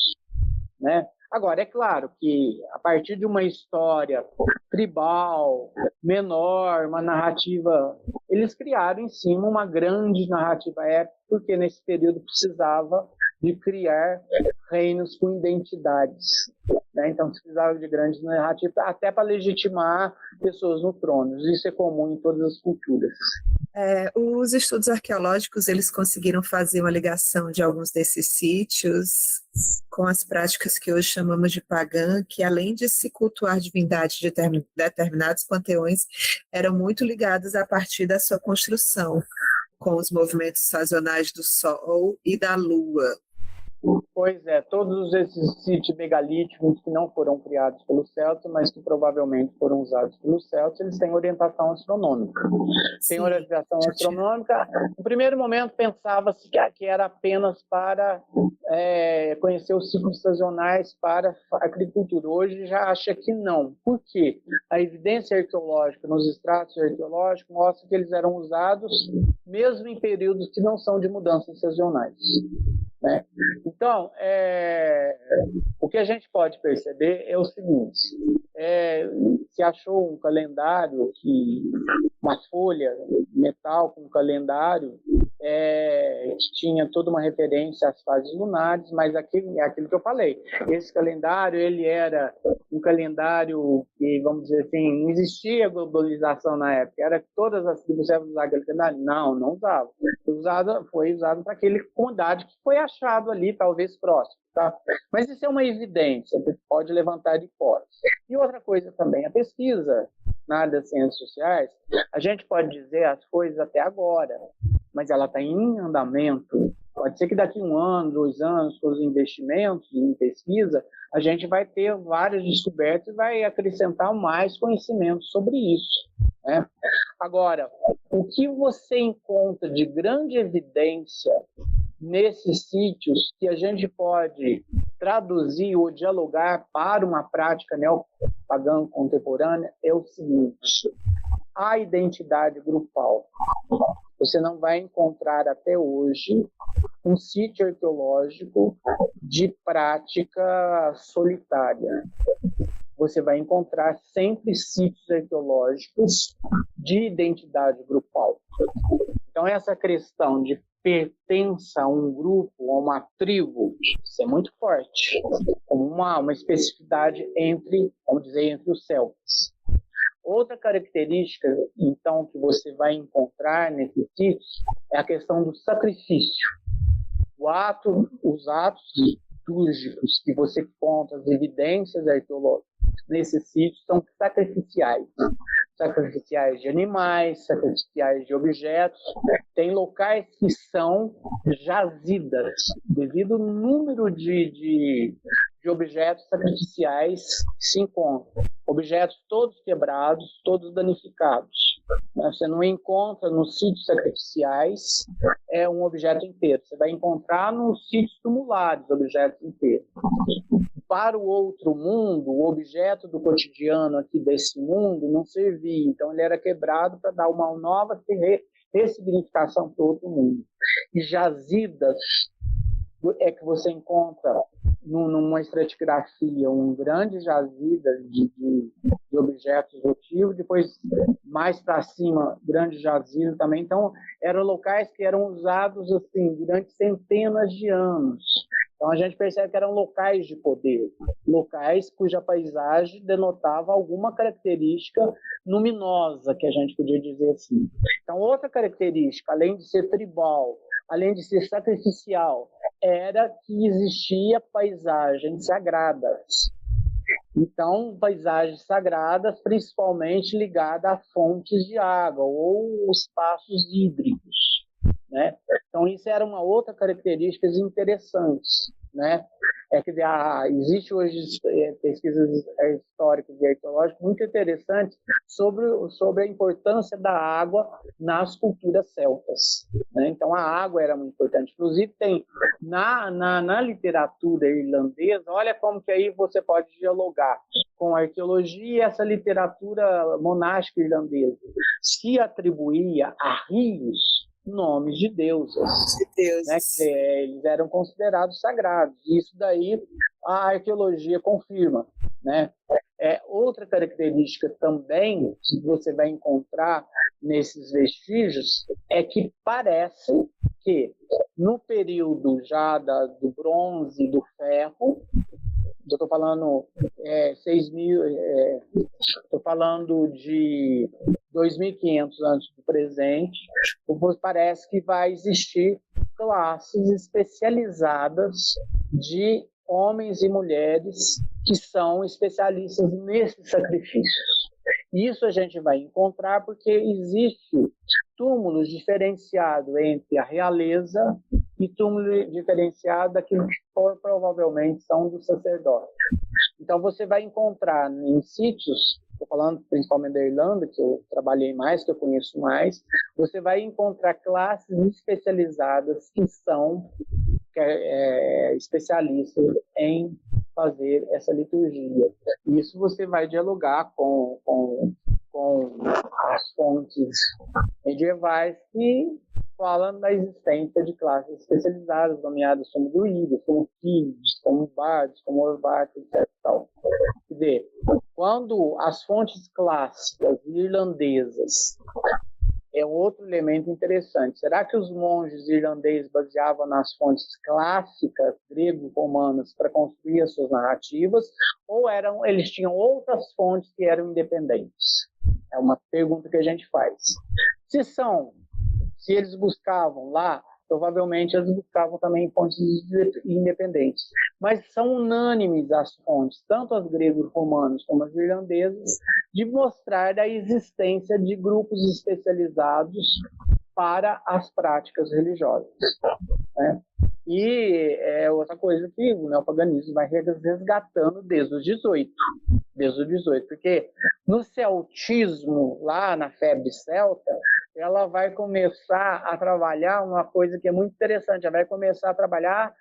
né? Agora, é claro que a partir de uma história tribal, menor, uma narrativa, eles criaram em cima uma grande narrativa épica, porque nesse período precisava de criar reinos com identidades, né? Então se precisava de grandes narrativas até para legitimar pessoas no trono. Isso é comum em todas as culturas. Os estudos arqueológicos, eles conseguiram fazer uma ligação de alguns desses sítios com as práticas que hoje chamamos de pagã, que além de se cultuar divindades de determinados panteões, eram muito ligados a partir da sua construção, com os movimentos sazonais do Sol e da Lua. Pois é, todos esses sítios megalíticos que não foram criados pelos celtas, mas que provavelmente foram usados pelos celtas, eles têm orientação astronômica. Tem orientação astronômica. No primeiro momento pensava-se que era apenas para conhecer os ciclos sazonais para a agricultura. Hoje já acha que não. Por quê? A evidência arqueológica nos estratos arqueológicos mostra que eles eram usados mesmo em períodos que não são de mudanças sazonais, né? Então, o que a gente pode perceber é o seguinte: se achou um calendário, uma folha de metal com um calendário que tinha toda uma referência às fases lunares, mas aquilo que eu falei, esse calendário ele era um calendário que, vamos dizer assim, não existia globalização na época, era que todas as tribos usavam aquele calendário? Não usavam. Foi usado para aquele comunidade que foi achado ali, talvez próximo. Tá? Mas isso é uma evidência que pode levantar de hipóteses. E outra coisa também, a pesquisa na área das ciências sociais, a gente pode dizer as coisas até agora, mas ela está em andamento. Pode ser que daqui 1 ano, 2 anos, com os investimentos em pesquisa, a gente vai ter várias descobertas e vai acrescentar mais conhecimento sobre isso, né? Agora, o que você encontra de grande evidência nesses sítios que a gente pode traduzir ou dialogar para uma prática neopagã contemporânea é o seguinte: a identidade grupal. Você não vai encontrar até hoje um sítio arqueológico de prática solitária. Você vai encontrar sempre sítios arqueológicos de identidade grupal. Então, essa questão de pertença a um grupo, a uma tribo, isso é muito forte, como uma especificidade entre os celtas. Outra característica, então, que você vai encontrar nesses sítios é a questão do sacrifício. Os atos litúrgicos que você encontra, as evidências arqueológicas nesses sítios são sacrificiais. Sacrificiais de animais, sacrificiais de objetos. Tem locais que são jazidas, devido ao número de objetos sacrificiais que se encontram. Objetos todos quebrados, todos danificados. Você não encontra nos sítios sacrificiais um objeto inteiro. Você vai encontrar nos sítios tumulares objetos inteiros. Para o outro mundo, o objeto do cotidiano aqui desse mundo não servia. Então ele era quebrado para dar uma nova ressignificação para o outro mundo. E jazidas é que você encontra numa estratigrafia um grande jazida de objetos votivos, depois mais para cima grande jazida também. Então eram locais que eram usados assim durante centenas de anos. Então a gente percebe que eram locais de poder, locais cuja paisagem denotava alguma característica luminosa, que a gente podia dizer assim. Então outra característica, além de ser tribal, além de ser sacrificial, era que existia paisagens sagradas. Então, paisagens sagradas, principalmente ligadas a fontes de água ou espaços hídricos, né? Então, isso era uma outra característica interessante, né? Existe hoje pesquisas históricas e arqueológicas muito interessantes sobre a importância da água nas culturas celtas, né? Então, a água era muito importante. Inclusive, tem na literatura irlandesa, olha como que aí você pode dialogar com a arqueologia e essa literatura monástica irlandesa. Se atribuía a rios nomes de deusas. De Deus. Né? Quer dizer, eles eram considerados sagrados. E isso daí a arqueologia confirma. Né? Outra característica também que você vai encontrar nesses vestígios é que parece que no período já do bronze e do ferro, eu estou falando 6.000, estou falando de 2.500 antes do presente, parece que vai existir classes especializadas de homens e mulheres que são especialistas nesses sacrifícios. Isso a gente vai encontrar porque existe túmulos diferenciados entre a realeza e túmulo diferenciado daquilo que provavelmente são dos sacerdotes. Então você vai encontrar em sítios, estou falando principalmente da Irlanda, que eu trabalhei mais, que eu conheço mais, você vai encontrar classes especializadas que são especialistas em fazer essa liturgia. Isso você vai dialogar com as fontes medievais que falam da existência de classes especializadas, nomeadas como druidas, como filhos, como bardos, como orvatos, etc. Quer dizer, quando as fontes clássicas irlandesas é um outro elemento interessante. Será que os monges irlandeses baseavam nas fontes clássicas grego-romanas para construir as suas narrativas, ou eles tinham outras fontes que eram independentes? É uma pergunta que a gente faz. Se eles buscavam lá, provavelmente eles buscavam também fontes independentes. Mas são unânimes as fontes, tanto as gregos-romanos como as irlandesas, de mostrar a existência de grupos especializados para as práticas religiosas. Né? E é outra coisa que o neopaganismo vai resgatando desde os 18, porque no celtismo, lá na febre celta, ela vai começar a trabalhar uma coisa que é muito interessante, ela vai começar a trabalhar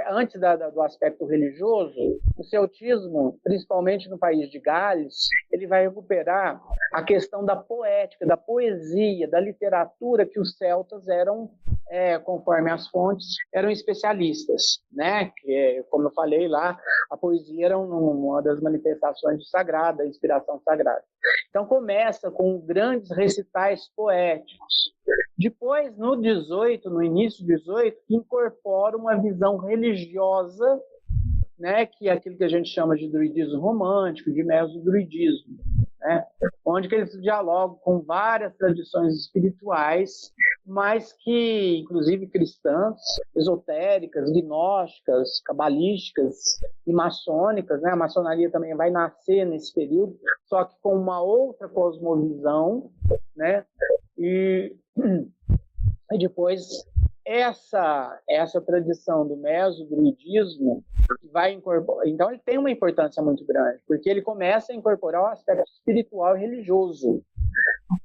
antes do aspecto religioso. O celtismo, principalmente no país de Gales, ele vai recuperar a questão da poética, da poesia, da literatura, que os celtas eram, conforme as fontes, eram especialistas, né? Que, como eu falei lá, a poesia era uma das manifestações de sagrada, inspiração sagrada. Então começa com grandes recitais poéticos. Depois, no início do 18, incorpora uma visão religiosa, né, que é aquilo que a gente chama de druidismo romântico, de mesodruidismo, né, onde que eles dialogam com várias tradições espirituais, mas que, inclusive cristãs, esotéricas, gnósticas, cabalísticas e maçônicas, né? A maçonaria também vai nascer nesse período, só que com uma outra cosmovisão, né? E depois essa tradição do mesodruidismo vai incorporar. Então ele tem uma importância muito grande, porque ele começa a incorporar o aspecto espiritual e religioso.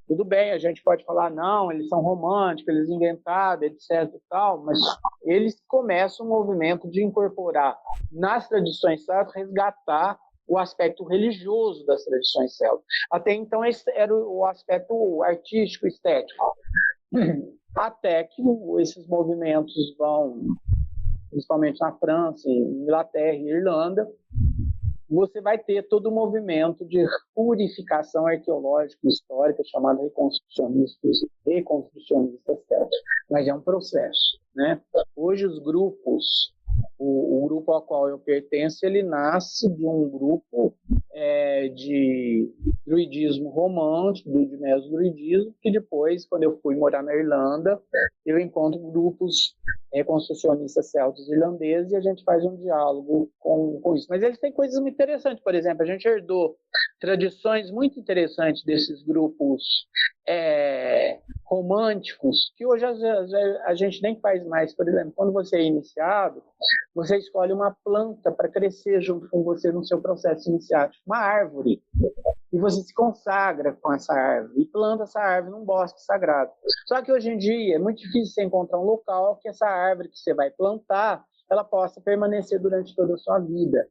Tudo bem, a gente pode falar, não, eles são românticos, eles inventaram, etc. e tal, mas eles começam um movimento de incorporar nas tradições celtas, resgatar o aspecto religioso das tradições celtas. Até então, esse era o aspecto artístico, estético. Até que esses movimentos vão, principalmente na França, Inglaterra e Irlanda, você vai ter todo um movimento de purificação arqueológica e histórica chamado reconstrucionistas celtas. Mas é um processo, né? Hoje os grupos, o grupo ao qual eu pertenço, ele nasce de um grupo de druidismo romântico, de mesodruidismo, que depois, quando eu fui morar na Irlanda, eu encontro grupos reconstrucionistas celtas irlandeses e a gente faz um diálogo com isso. Mas eles têm coisas muito interessantes, por exemplo, a gente herdou tradições muito interessantes desses grupos românticos, que hoje a gente nem faz mais. Por exemplo, quando você é iniciado, você escolhe uma planta para crescer junto com você no seu processo iniciático, uma árvore, e você se consagra com essa árvore e planta essa árvore num bosque sagrado. Só que hoje em dia é muito difícil você encontrar um local que essa árvore que você vai plantar, ela possa permanecer durante toda a sua vida.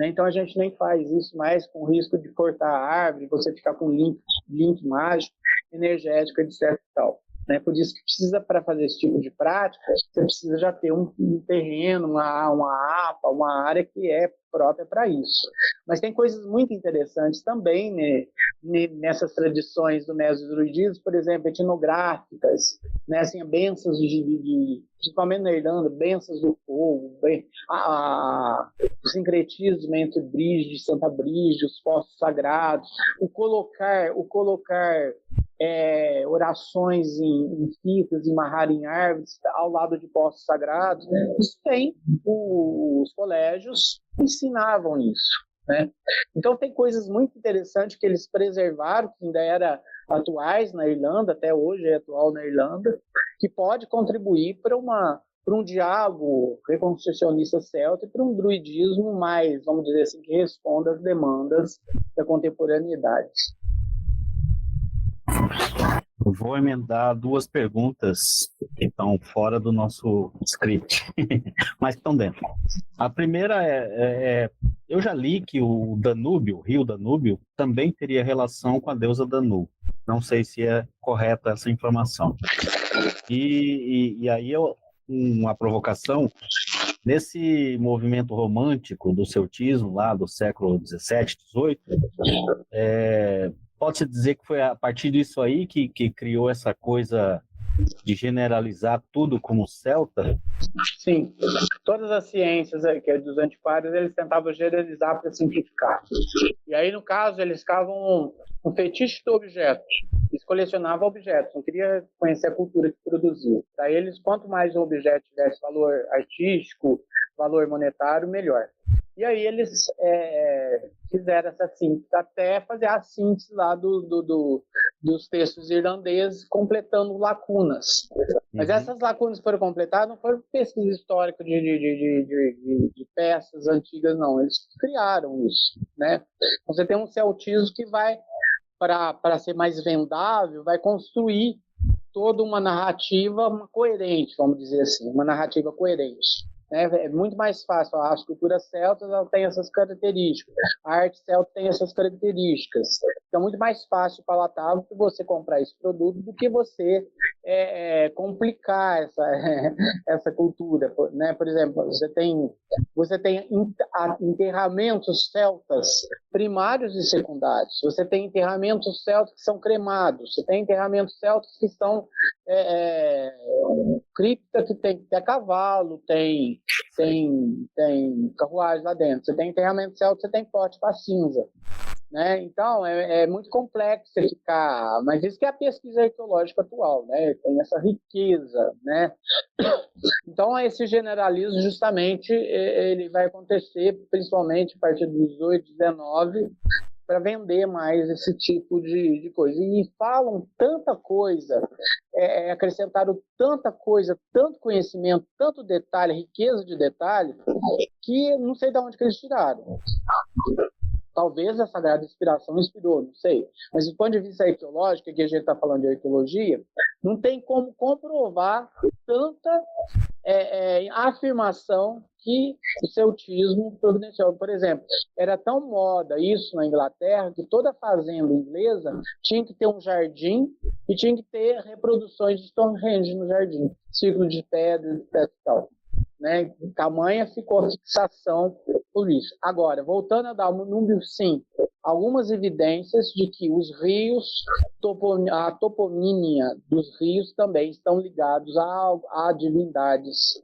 Então a gente nem faz isso mais, com o risco de cortar a árvore, você ficar com link mágico, energético, etc. E tal. né? Por isso que precisa, para fazer esse tipo de prática, você precisa já ter um terreno, uma APA, uma área que é própria para isso. Mas tem coisas muito interessantes também, né, nessas tradições do neodruidismo, por exemplo, etnográficas, né, assim, bênçãos principalmente na Irlanda, bênçãos do fogo, o sincretismo entre Brígide e Santa Brígide, os postos sagrados, o colocar orações em fitas, amarrar em árvores, ao lado de postos sagrados. Isso tem, os colégios ensinavam isso, né? Então tem coisas muito interessantes que eles preservaram, que ainda eram atuais na Irlanda, até hoje é atual na Irlanda, que pode contribuir para um diálogo reconstrucionista celta e para um druidismo mais, vamos dizer assim, que responda às demandas da contemporaneidade. Eu vou emendar 2 perguntas que estão fora do nosso script, mas que estão dentro. A primeira eu já li que o Danúbio, o rio Danúbio, também teria relação com a deusa Danu. Não sei se é correta essa informação. E aí uma provocação, nesse movimento romântico do celtismo lá do século XVII, XVIII, pode-se dizer que foi a partir disso aí que criou essa coisa de generalizar tudo como celta? Sim, todas as ciências que é dos antiquários, eles tentavam generalizar para simplificar. E aí, no caso, eles ficavam um fetiche do objeto. Eles colecionavam objetos, não queria conhecer a cultura que produziu. Para eles, quanto mais o objeto tivesse valor artístico, valor monetário, melhor. E aí eles fizeram essa síntese, até fazer a síntese lá dos textos irlandeses, completando lacunas. Mas essas lacunas foram completadas, não foram pesquisa histórica de peças antigas, não. Eles criaram isso, né? Você tem um celtismo que vai, para ser mais vendável, vai construir toda uma narrativa coerente, vamos dizer assim, uma narrativa coerente. É muito mais fácil. As culturas celtas têm essas características, a arte celta tem essas características. Então é muito mais fácil, palatável, que você comprar esse produto do que você complicar essa cultura, né? Por exemplo, você tem enterramentos celtas primários e secundários. Você tem enterramentos celtas que são cremados. Você tem enterramentos celtas que são cripta que tem cavalo, tem carruagem lá dentro. Você tem enterramento celta, você tem pote para cinza, né? Então é muito complexo você ficar, mas isso que é a pesquisa arqueológica atual, né? Tem essa riqueza, né? Então esse generalismo justamente ele vai acontecer principalmente a partir dos 18, 19, para vender mais esse tipo de coisa. E falam tanta coisa, acrescentaram tanta coisa, tanto conhecimento, tanto detalhe, riqueza de detalhe, que não sei de onde que eles tiraram. Talvez a Sagrada Inspiração inspirou, não sei. Mas do ponto de vista arqueológico, que a gente está falando de arqueologia, não tem como comprovar tanta afirmação que o celtismo providenciou. Por exemplo, era tão moda isso na Inglaterra que toda fazenda inglesa tinha que ter um jardim e tinha que ter reproduções de Stonehenge no jardim, círculo de pedra e tal. Né? Tamanha ficou a fixação por isso. Agora, voltando a dar um número, sim, algumas evidências de que os rios, a toponímia dos rios também estão ligados a divindades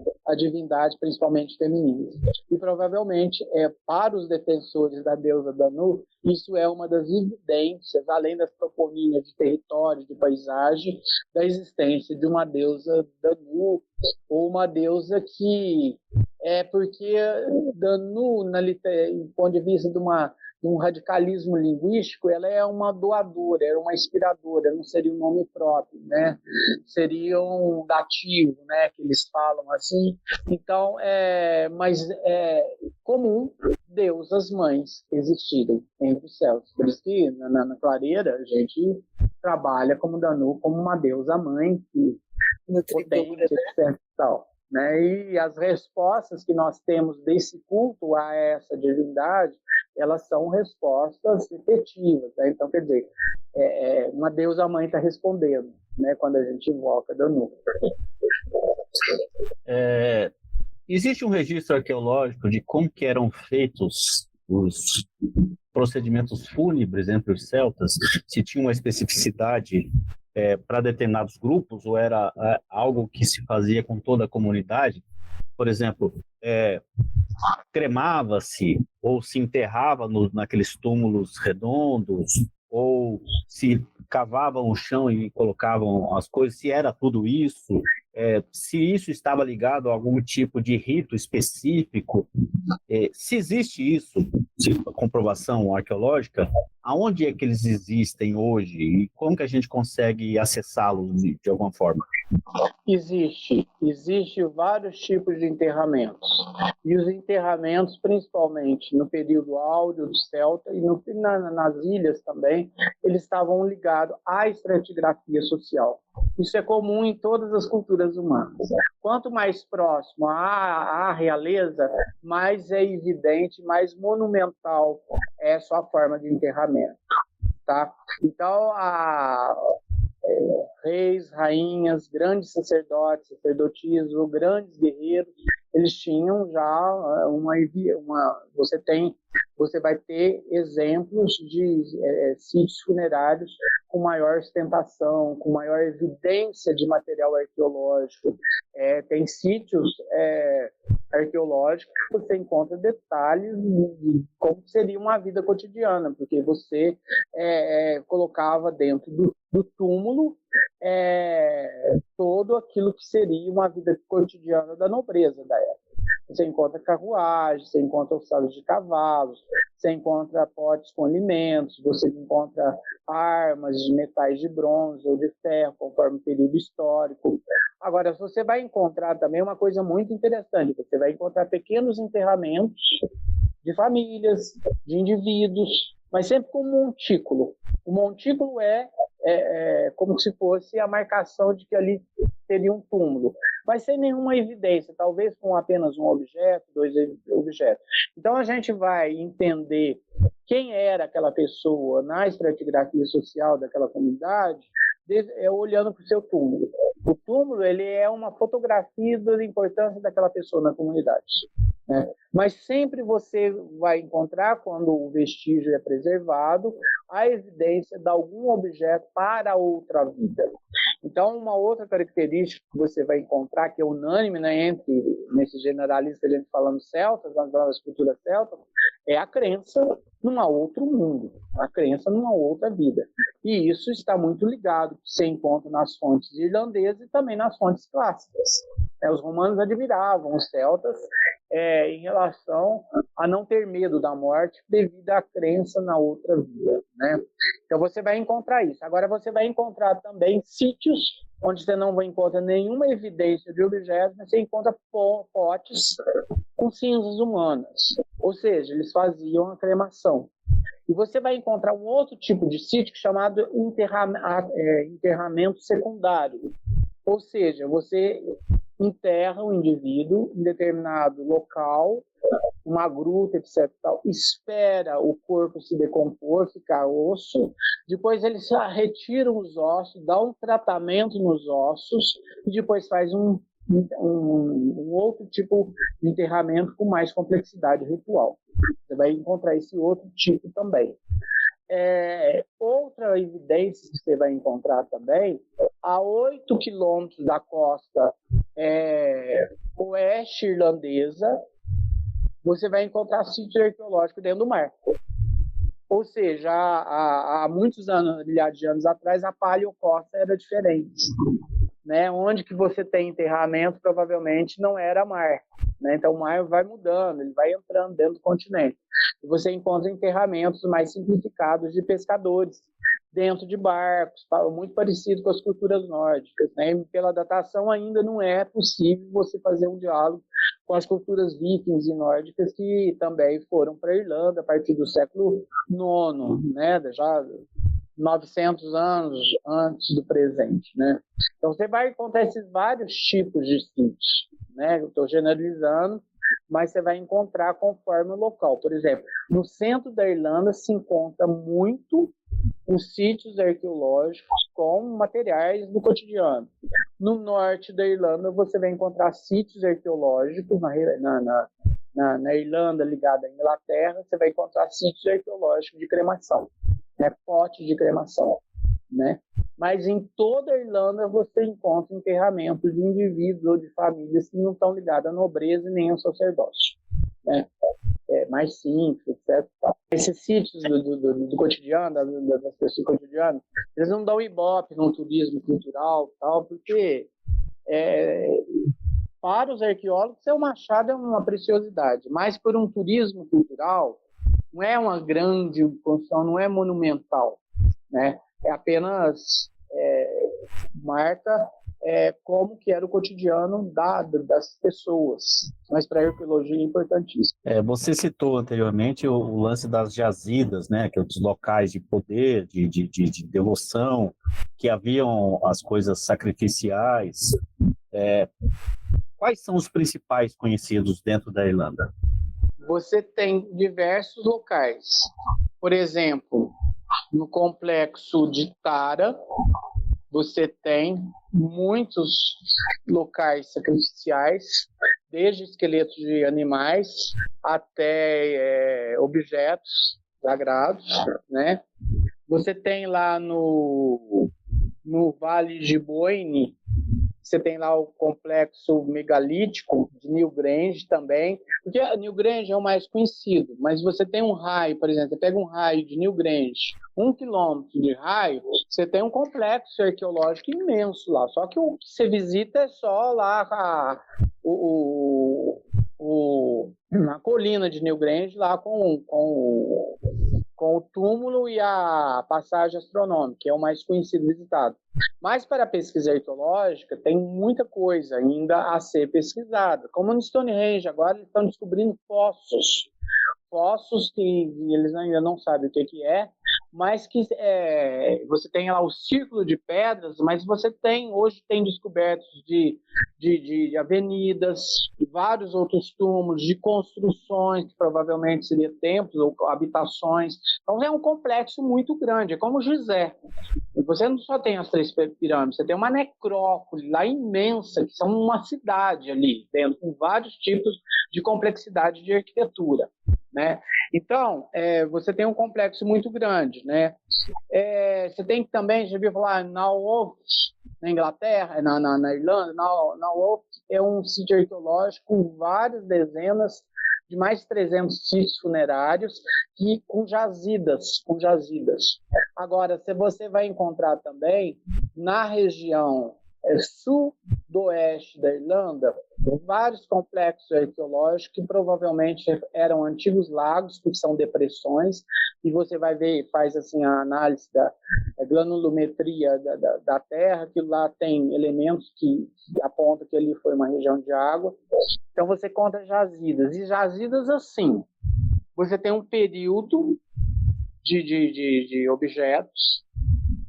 principalmente femininas. E provavelmente, para os defensores da deusa Danu, isso é uma das evidências, além das toponímias de território, de paisagem, da existência de uma deusa Danu, ou uma deusa que porque Danu, do ponto de vista de um radicalismo linguístico, ela é uma doadora, era uma inspiradora, não seria um nome próprio, né? Seria um dativo, né? Que eles falam assim. Então, mas é comum deusas mães existirem entre os céus. Por isso que na clareira a gente trabalha como Danu, como uma deusa mãe que potente, etc. Tal. Né? E as respostas que nós temos desse culto a essa divindade elas são respostas efetivas, né? Então, quer dizer, uma deusa mãe está respondendo, né, quando a gente invoca Danu. Existe um registro arqueológico de como que eram feitos os procedimentos fúnebres entre os celtas, se tinha uma especificidade para determinados grupos, ou era algo que se fazia com toda a comunidade? Por exemplo, cremava-se ou se enterrava naqueles túmulos redondos, ou se cavavam o chão e colocavam as coisas, se era tudo isso, se isso estava ligado a algum tipo de rito específico, se existe isso, comprovação arqueológica, aonde é que eles existem hoje e como que a gente consegue acessá-los de alguma forma? Existe vários tipos de enterramentos. E os enterramentos, principalmente no período áureo do Celta e nas ilhas também, eles estavam ligados à estratigrafia social. Isso é comum em todas as culturas humanas. Quanto mais próximo à realeza, mais é evidente, mais monumental é a sua forma de enterramento. Tá? Então, reis, rainhas, grandes sacerdotes, sacerdotisas, grandes guerreiros, eles tinham já você vai ter exemplos de sítios funerários com maior ostentação, com maior evidência de material arqueológico. Tem sítios arqueológicos que você encontra detalhes de como seria uma vida cotidiana, porque você colocava dentro do túmulo todo aquilo que seria uma vida cotidiana da nobreza da época. Você encontra carruagens, você encontra ossadas de cavalos, você encontra potes com alimentos, você encontra armas de metais de bronze ou de ferro, conforme o período histórico. Agora, você vai encontrar também uma coisa muito interessante, você vai encontrar pequenos enterramentos de famílias, de indivíduos, mas sempre com um montículo. O montículo é como se fosse a marcação de que ali teria um túmulo, mas sem nenhuma evidência, talvez com apenas um objeto, 2 objetos. Então a gente vai entender quem era aquela pessoa na estratigrafia social daquela comunidade, olhando para o seu túmulo. O túmulo ele é uma fotografia da importância daquela pessoa na comunidade, né? Mas sempre você vai encontrar, quando o vestígio é preservado, a evidência de algum objeto para outra vida. Então, uma outra característica que você vai encontrar, que é unânime, né, nesses generalistas que a gente falando celtas, nas culturas celtas, é a crença num outro mundo, a crença numa outra vida. E isso está muito ligado, que você encontra nas fontes irlandesas e também nas fontes clássicas. Os romanos admiravam os celtas em relação a não ter medo da morte devido à crença na outra vida, né? Então você vai encontrar isso. Agora você vai encontrar também sítios onde você não vai encontrar nenhuma evidência de objetos, mas você encontra potes com cinzas humanas. Ou seja, eles faziam a cremação. E você vai encontrar um outro tipo de sítio chamado enterramento secundário. Ou seja, você enterra o indivíduo em determinado local, uma gruta, etc. Espera o corpo se decompor, ficar osso, depois eles retiram os ossos, dá um tratamento nos ossos e depois faz um outro tipo de enterramento com mais complexidade ritual. Você vai encontrar esse outro tipo também. Outra evidência que você vai encontrar também, a 8 quilômetros da costa oeste irlandesa, você vai encontrar sítio arqueológico dentro do mar. Ou seja, há muitos anos, milhares de anos atrás, a paleocosta era diferente, né? Onde que você tem enterramento, provavelmente não era mar, né? Então o mar vai mudando, ele vai entrando dentro do continente. E você encontra enterramentos mais simplificados de pescadores dentro de barcos, muito parecido com as culturas nórdicas, né? E pela datação ainda não é possível você fazer um diálogo com as culturas vikings e nórdicas que também foram para a Irlanda a partir do século IX, né? Já 900 anos antes do presente, né? Então você vai encontrar esses vários tipos de sítios, né? Eu estou generalizando, mas você vai encontrar conforme o local. Por exemplo, no centro da Irlanda se encontra muito os sítios arqueológicos com materiais do cotidiano. No norte da Irlanda você vai encontrar sítios arqueológicos, na Irlanda ligada à Inglaterra, você vai encontrar sítios arqueológicos de cremação, né? Potes de cremação, né? Mas em toda a Irlanda você encontra enterramentos de indivíduos ou de famílias que não estão ligados à nobreza e nem ao sacerdócio, né? Mais simples, etc. Esses sítios do cotidiano, das pessoas cotidianas, eles não dão ibope no turismo cultural, tal, porque para os arqueólogos, o machado é uma preciosidade, mas por um turismo cultural, não é uma grande construção, não é monumental, né? É apenas marca como que era o cotidiano das pessoas, mas para a arqueologia é importantíssimo. Você citou anteriormente o lance das jazidas, né, que é os locais de poder, de devoção, que haviam as coisas sacrificiais. Quais são os principais conhecidos dentro da Irlanda? Você tem diversos locais. Por exemplo, no complexo de Tara, você tem muitos locais sacrificiais, desde esqueletos de animais até objetos sagrados, né? Você tem lá no Vale de Boyne, você tem lá o complexo megalítico de Newgrange também, porque Newgrange é o mais conhecido, mas você tem um raio, por exemplo, você pega um raio de Newgrange, 1 quilômetro de raio, você tem um complexo arqueológico imenso lá, só que o que você visita é só lá na colina de Newgrange, lá com o túmulo e a passagem astronômica, que é o mais conhecido visitado. Mas para a pesquisa arqueológica tem muita coisa ainda a ser pesquisada. Como no Stonehenge, agora eles estão descobrindo fossos que eles ainda não sabem o que é, mas que você tem lá o círculo de pedras, mas você hoje tem descobertos de avenidas, de vários outros túmulos, de construções, que provavelmente seriam templos ou habitações. Então é um complexo muito grande, é como Gizé. Você não só tem as 3 pirâmides, você tem uma necrópole lá imensa, que são uma cidade ali, dentro, com vários tipos de complexidade de arquitetura, né? Então, você tem um complexo muito grande, né? Você tem também, já ouviu falar, Nawoth, na Inglaterra, na Irlanda. Nawoth é um sítio arqueológico com várias dezenas de mais de 300 sítios funerários e com jazidas. Agora, você vai encontrar também na região sudoeste da Irlanda vários complexos arqueológicos que provavelmente eram antigos lagos, porque são depressões, e você vai ver, faz assim a análise da granulometria da terra, que lá tem elementos que apontam que ali foi uma região de água. Então você conta jazidas, e jazidas assim, você tem um período de objetos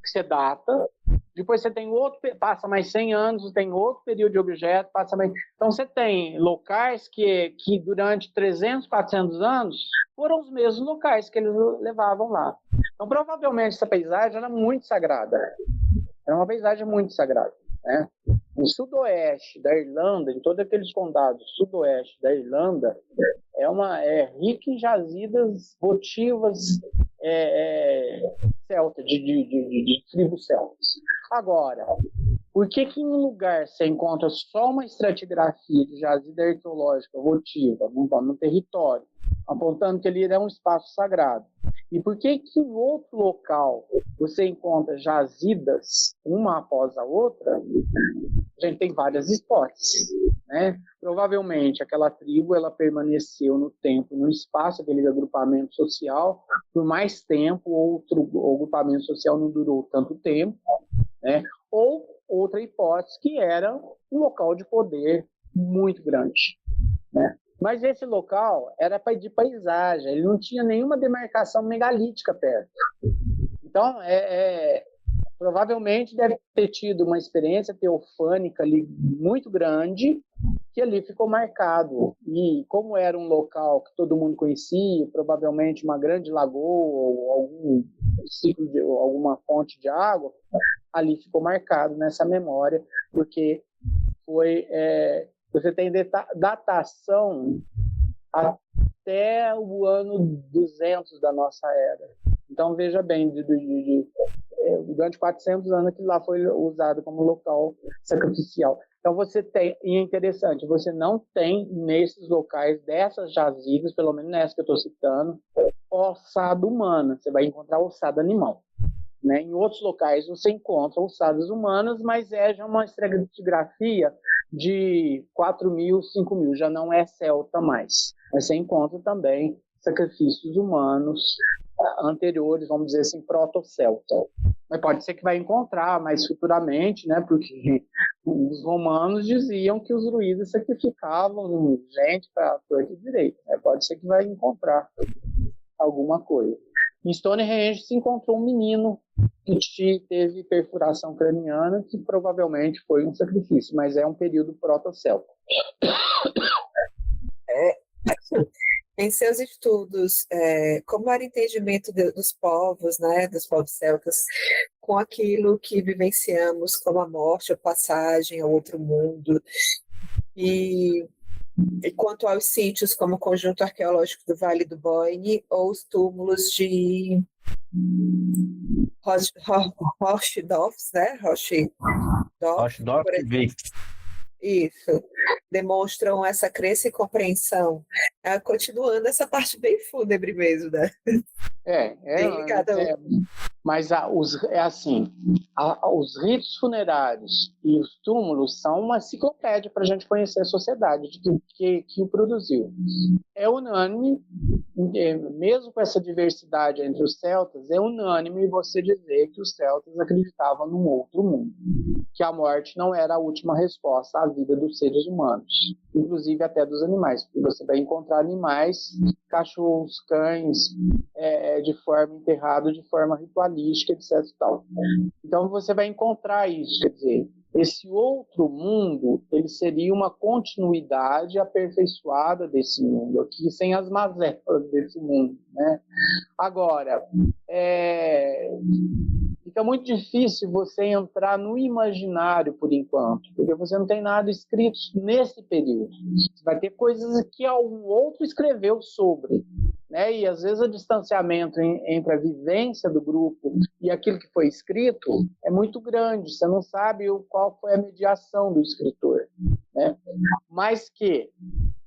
que você data. Depois você tem outro, passa mais 100 anos, tem outro período de objeto, passa mais... Então você tem locais que durante 300, 400 anos foram os mesmos locais que eles levavam lá. Então provavelmente essa paisagem era muito sagrada. Era uma paisagem muito sagrada, né? No sudoeste da Irlanda, em todos aqueles condados sudoeste da Irlanda, é rica em jazidas votivas celtas, de tribos celtas. Agora, por que em um lugar você encontra só uma estratigrafia de jazida arqueológica votiva no território, apontando que ali é um espaço sagrado? E por que em outro local você encontra jazidas, uma após a outra? A gente tem várias hipóteses, né? Provavelmente aquela tribo ela permaneceu no tempo, no espaço, aquele agrupamento social, por mais tempo, outro agrupamento social não durou tanto tempo, né? Ou outra hipótese que era um local de poder muito grande, né? Mas esse local era de paisagem, ele não tinha nenhuma demarcação megalítica perto. Então, provavelmente deve ter tido uma experiência teofânica ali muito grande, que ali ficou marcado. E como era um local que todo mundo conhecia, provavelmente uma grande lagoa ou algum ciclo de alguma fonte de água, ali ficou marcado nessa memória, porque você tem datação até o ano 200 da nossa era. Então, veja bem, durante 400 anos que lá foi usado como local sacrificial. Então, e é interessante, você não tem nesses locais, dessas jazidas, pelo menos nessa que eu estou citando, ossada humana, você vai encontrar ossada animal. Né? Em outros locais você encontra ossadas humanas, mas já uma estratigrafia de 4.000, 5.000, já não é celta mais. Mas você encontra também sacrifícios humanos anteriores, vamos dizer assim, proto-celta. Mas pode ser que vai encontrar mais futuramente, né? Porque os romanos diziam que os druidas sacrificavam gente para torto e direito. Né? Pode ser que vai encontrar alguma coisa. Em Stonehenge se encontrou um menino que teve perfuração craniana, que provavelmente foi um sacrifício, mas é um período proto-celta. Em seus estudos, como era o entendimento dos povos, né, dos povos celtas, com aquilo que vivenciamos como a morte, a passagem ao outro mundo, e quanto aos sítios como o conjunto arqueológico do Vale do Boyne ou os túmulos de Rochdorf, né? Rochdorf e Vic. Isso, demonstram essa crença e compreensão, continuando essa parte bem fúnebre mesmo, né? Bem ligada mas os ritos funerários e os túmulos são uma enciclopédia para a gente conhecer a sociedade que o produziu. É unânime, mesmo com essa diversidade entre os celtas, é unânime você dizer que os celtas acreditavam num outro mundo, que a morte não era a última resposta à vida dos seres humanos, inclusive até dos animais, porque você vai encontrar animais, cachorros, cães, de forma enterrada, de forma ritualística, etc. Tal. Então você vai encontrar isso, quer dizer, esse outro mundo, ele seria uma continuidade aperfeiçoada desse mundo aqui, sem as mazelas desse mundo, né? Agora, fica muito difícil você entrar no imaginário por enquanto, porque você não tem nada escrito nesse período. Você vai ter coisas que algum outro escreveu sobre, né? E às vezes o distanciamento entre a vivência do grupo e aquilo que foi escrito é muito grande. Você não sabe qual foi a mediação do escritor, né? Mas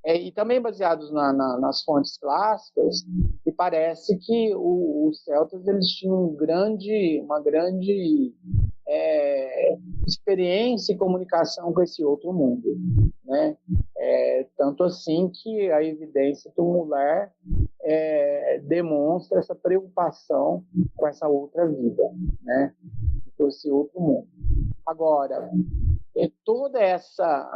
e também baseados nas fontes clássicas, e parece que os celtas eles tinham uma grande experiência e comunicação com esse outro mundo, né? Tanto assim que a evidência tumular demonstra essa preocupação com essa outra vida, né? Com esse outro mundo. Agora, toda essa...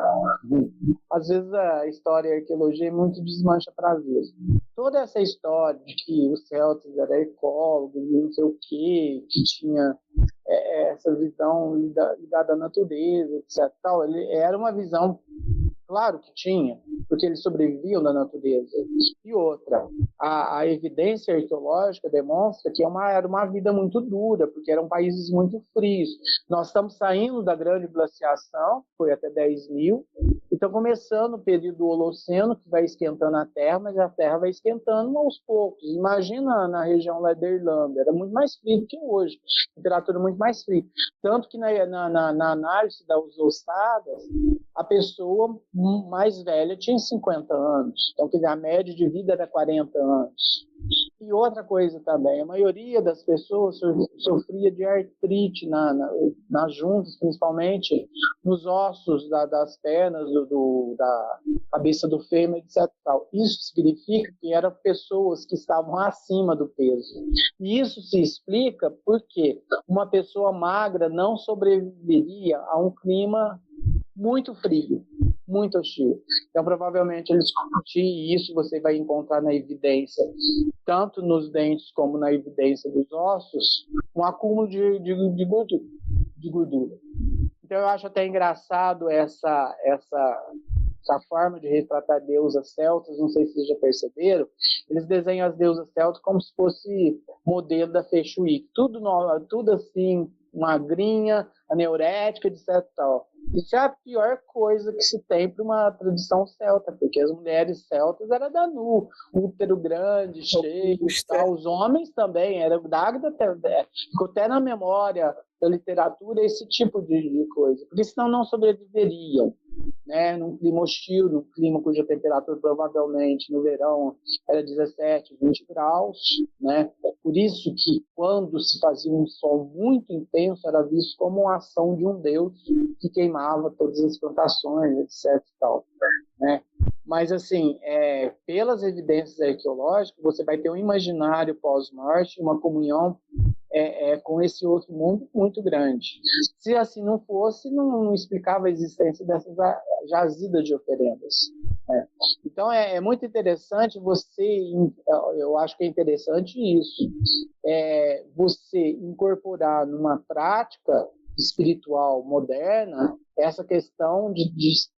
Às vezes a história e a arqueologia é muito desmancha prazer. Toda essa história de que os celtas eram ecólogos e não sei o quê, que tinha essa visão ligada à natureza, etc. Era uma visão, claro que tinha, porque eles sobreviviam da natureza. E outra, a evidência arqueológica demonstra que era uma vida muito dura, porque eram países muito frios. Nós estamos saindo da grande glaciação, foi até 10.000, e estão começando o período do Holoceno, que vai esquentando a Terra, mas a Terra vai esquentando aos poucos. Imagina na região lá da Irlanda, era muito mais frio do que hoje, temperatura muito mais fria. Tanto que na análise das ossadas, a pessoa mais velha tinha 50 anos. Então, quer dizer, a média de vida era 40 anos. E outra coisa também, a maioria das pessoas sofria de artrite nas juntas, principalmente nos ossos das pernas, da cabeça do fêmur, etc. Isso significa que eram pessoas que estavam acima do peso. E isso se explica porque uma pessoa magra não sobreviveria a um clima muito frio, muito hostil. Então, provavelmente, eles discutiam, e isso você vai encontrar na evidência, tanto nos dentes como na evidência dos ossos, um acúmulo de gordura. Então, eu acho até engraçado essa essa forma de retratar deusas celtas, não sei se vocês já perceberam, eles desenham as deusas celtas como se fosse modelo da Fei Shui, tudo assim, magrinha, aneurética, etc. Tal. Isso é a pior coisa que se tem para uma tradição celta, porque as mulheres celtas eram da nu, útero grande, cheio, tal. Os homens também, era Dagda, ficou até na memória da literatura esse tipo de coisa, porque senão não sobreviveriam, né? Num clima hostil, num clima cuja temperatura provavelmente no verão era 17, 20 graus, né? Por isso que quando se fazia um sol muito intenso era visto como uma ação de um deus que queimava todas as plantações, etc. e tal, né? Mas, assim, pelas evidências arqueológicas, você vai ter um imaginário pós-morte, uma comunhão com esse outro mundo muito grande. Se assim não fosse, não explicava a existência dessas jazidas de oferendas. Né? Então, é muito interessante eu acho que é interessante isso, você incorporar numa prática espiritual moderna essa questão de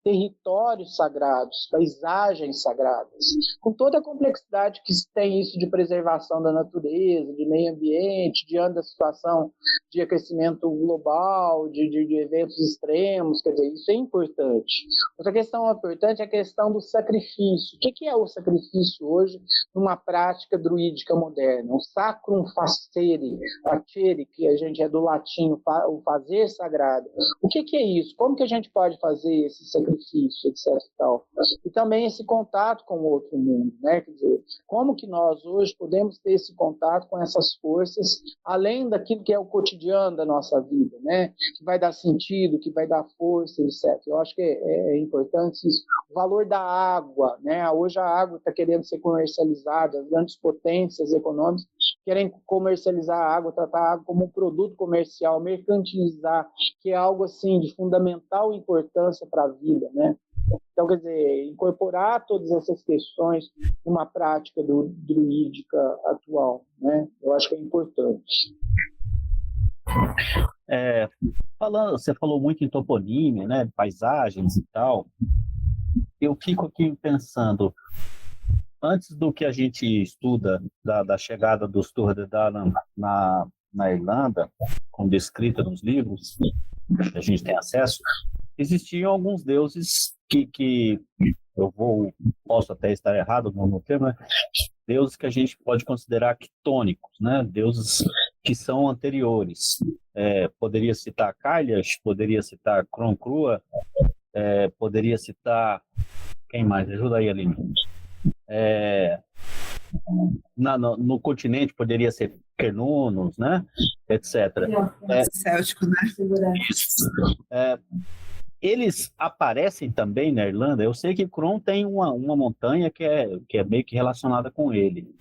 territórios sagrados, paisagens sagradas, com toda a complexidade que tem isso de preservação da natureza, de meio ambiente, diante da situação de aquecimento global, de eventos extremos, quer dizer, isso é importante. Outra questão importante é a questão do sacrifício. O que é o sacrifício hoje numa prática druídica moderna? O sacrum facere, que a gente é do latim, o fazer sagrado. O que é isso? Como que a gente pode fazer esse sacrifício, etc. e tal? E também esse contato com o outro mundo, né? Quer dizer, como que nós hoje podemos ter esse contato com essas forças, além daquilo que é o cotidiano da nossa vida, né? Que vai dar sentido, que vai dar força, etc. Eu acho que é importante isso. O valor da água, né? Hoje a água está querendo ser comercializada, as grandes potências econômicas querem comercializar a água, tratar a água como um produto comercial, mercantilizar, que é algo assim de fundamental importância para a vida, né? Então, quer dizer, incorporar todas essas questões numa prática druídica atual, né? Eu acho que é importante. Você falou muito em toponímia, né? Paisagens e tal. Eu fico aqui pensando, antes do que a gente estuda da chegada dos Tuatha Dé Danann na Irlanda, como descrita nos livros que a gente tem acesso, existiam alguns deuses que posso até estar errado no termo, né? Deuses que a gente pode considerar quitônicos, né? Deuses que são anteriores. Poderia citar Cailleach, poderia citar Croncrua, poderia citar... Quem mais? Ajuda aí, Aline. No continente poderia ser Cernunnos, né? Etc. Céltico, né? Eles aparecem também na Irlanda. Eu sei que Crom tem uma montanha que é meio que relacionada com ele.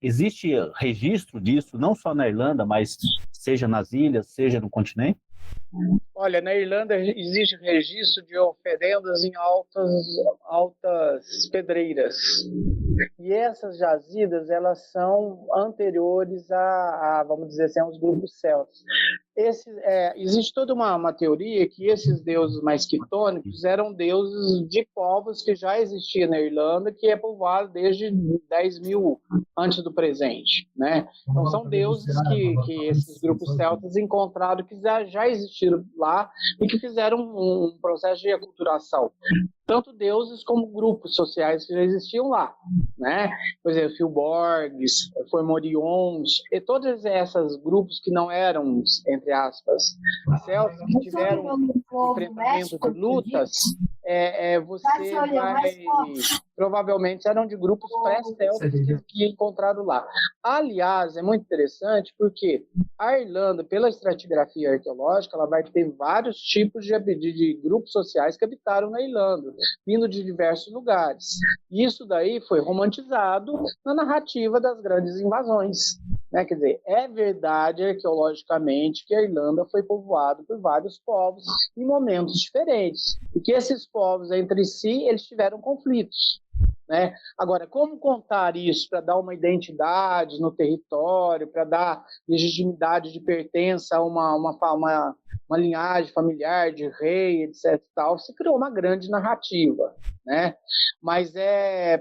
Existe registro disso, não só na Irlanda, mas seja nas ilhas, seja no continente? Olha, na Irlanda existe registro de oferendas em altas pedreiras. E essas jazidas, elas são anteriores vamos dizer assim, aos grupos celtas. Existe toda uma teoria que esses deuses mais quitônicos eram deuses de povos que já existiam na Irlanda, que é povoado desde 10.000 antes do presente, né? Então são deuses que esses grupos celtas encontraram que já existiram lá e que fizeram um processo de aculturação. Tanto deuses como grupos sociais que já existiam lá, né? Por exemplo, Filborgs, Formorions, e todos esses grupos que não eram, entre aspas, celtas, que tiveram enfrentamento de lutas, você vai... Provavelmente eram de grupos pré-celtas que encontraram lá. Aliás, é muito interessante porque a Irlanda, pela estratigrafia arqueológica, ela vai ter vários tipos de grupos sociais que habitaram na Irlanda, vindo de diversos lugares. Isso daí foi romantizado na narrativa das grandes invasões. Né? Quer dizer, é verdade arqueologicamente que a Irlanda foi povoada por vários povos em momentos diferentes, e que esses povos entre si eles tiveram conflitos. né? Agora, como contar isso para dar uma identidade no território, para dar legitimidade de pertença a uma linhagem familiar de rei, etc. Tal, se criou uma grande narrativa, né? Mas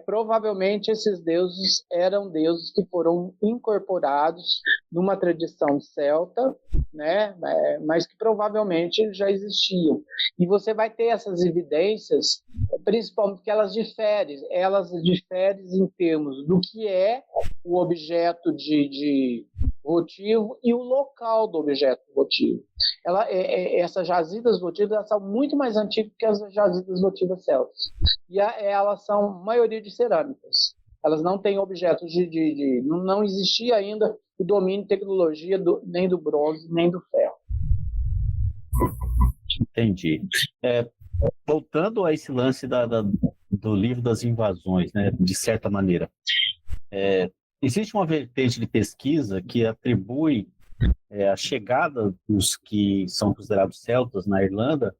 provavelmente esses deuses eram deuses que foram incorporados numa tradição celta, né? Mas que provavelmente já existiam. E você vai ter essas evidências, principalmente porque elas diferem em termos do que é o objeto de votivo e o local do objeto votivo. Essas jazidas votivas elas são muito mais antigas que as jazidas votivas celtas. E elas são maioria de cerâmicas. Elas não têm objetos não existia ainda o domínio de tecnologia nem do bronze, nem do ferro. Entendi. Voltando a esse lance do livro das invasões, né, de certa maneira, existe uma vertente de pesquisa que atribui a chegada dos que são considerados celtas na Irlanda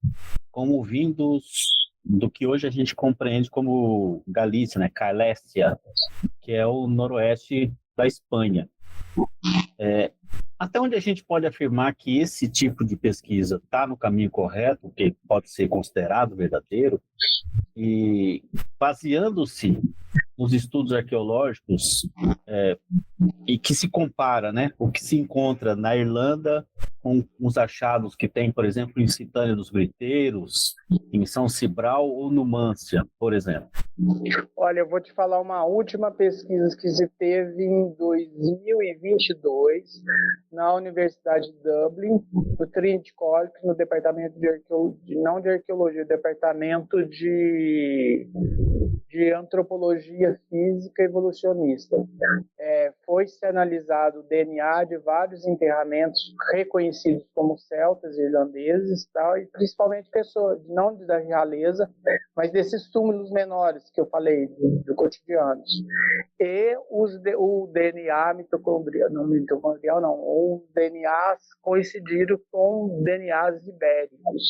como vindos do que hoje a gente compreende como Galícia, né, Calécia, que é o noroeste da Espanha. Até onde a gente pode afirmar que esse tipo de pesquisa está no caminho correto, que pode ser considerado verdadeiro, e baseando-se nos estudos arqueológicos e que se compara, né, o que se encontra na Irlanda com os achados que tem, por exemplo, em Citânia dos Briteiros, em São Cibral ou Numância, por exemplo. Olha, eu vou te falar uma última pesquisa que se teve em 2022 na Universidade de Dublin, no Trinity College, no departamento não de arqueologia, departamento de antropologia física evolucionista. Foi-se analisado o DNA de vários enterramentos reconhecidos como celtas e irlandeses, tal, e principalmente pessoas, não da realeza, mas desses túmulos menores que eu falei, do cotidiano. E o DNA os DNAs coincidiram com DNAs ibéricos.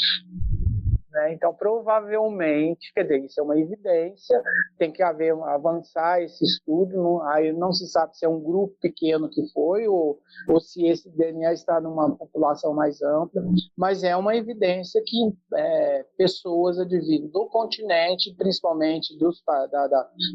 Então, provavelmente, quer dizer, isso é uma evidência, tem que avançar esse estudo, aí não se sabe se é um grupo pequeno que foi ou se esse DNA está numa população mais ampla, mas é uma evidência que pessoas advindas do continente, principalmente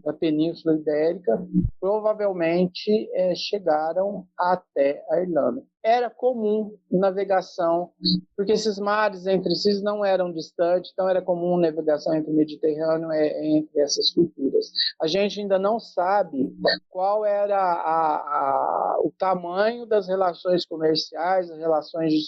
da Península Ibérica, provavelmente chegaram até a Irlanda. Era comum navegação, porque esses mares entre si não eram distantes, então era comum navegação entre o Mediterrâneo e entre essas culturas. A gente ainda não sabe qual era o tamanho das relações comerciais, as relações de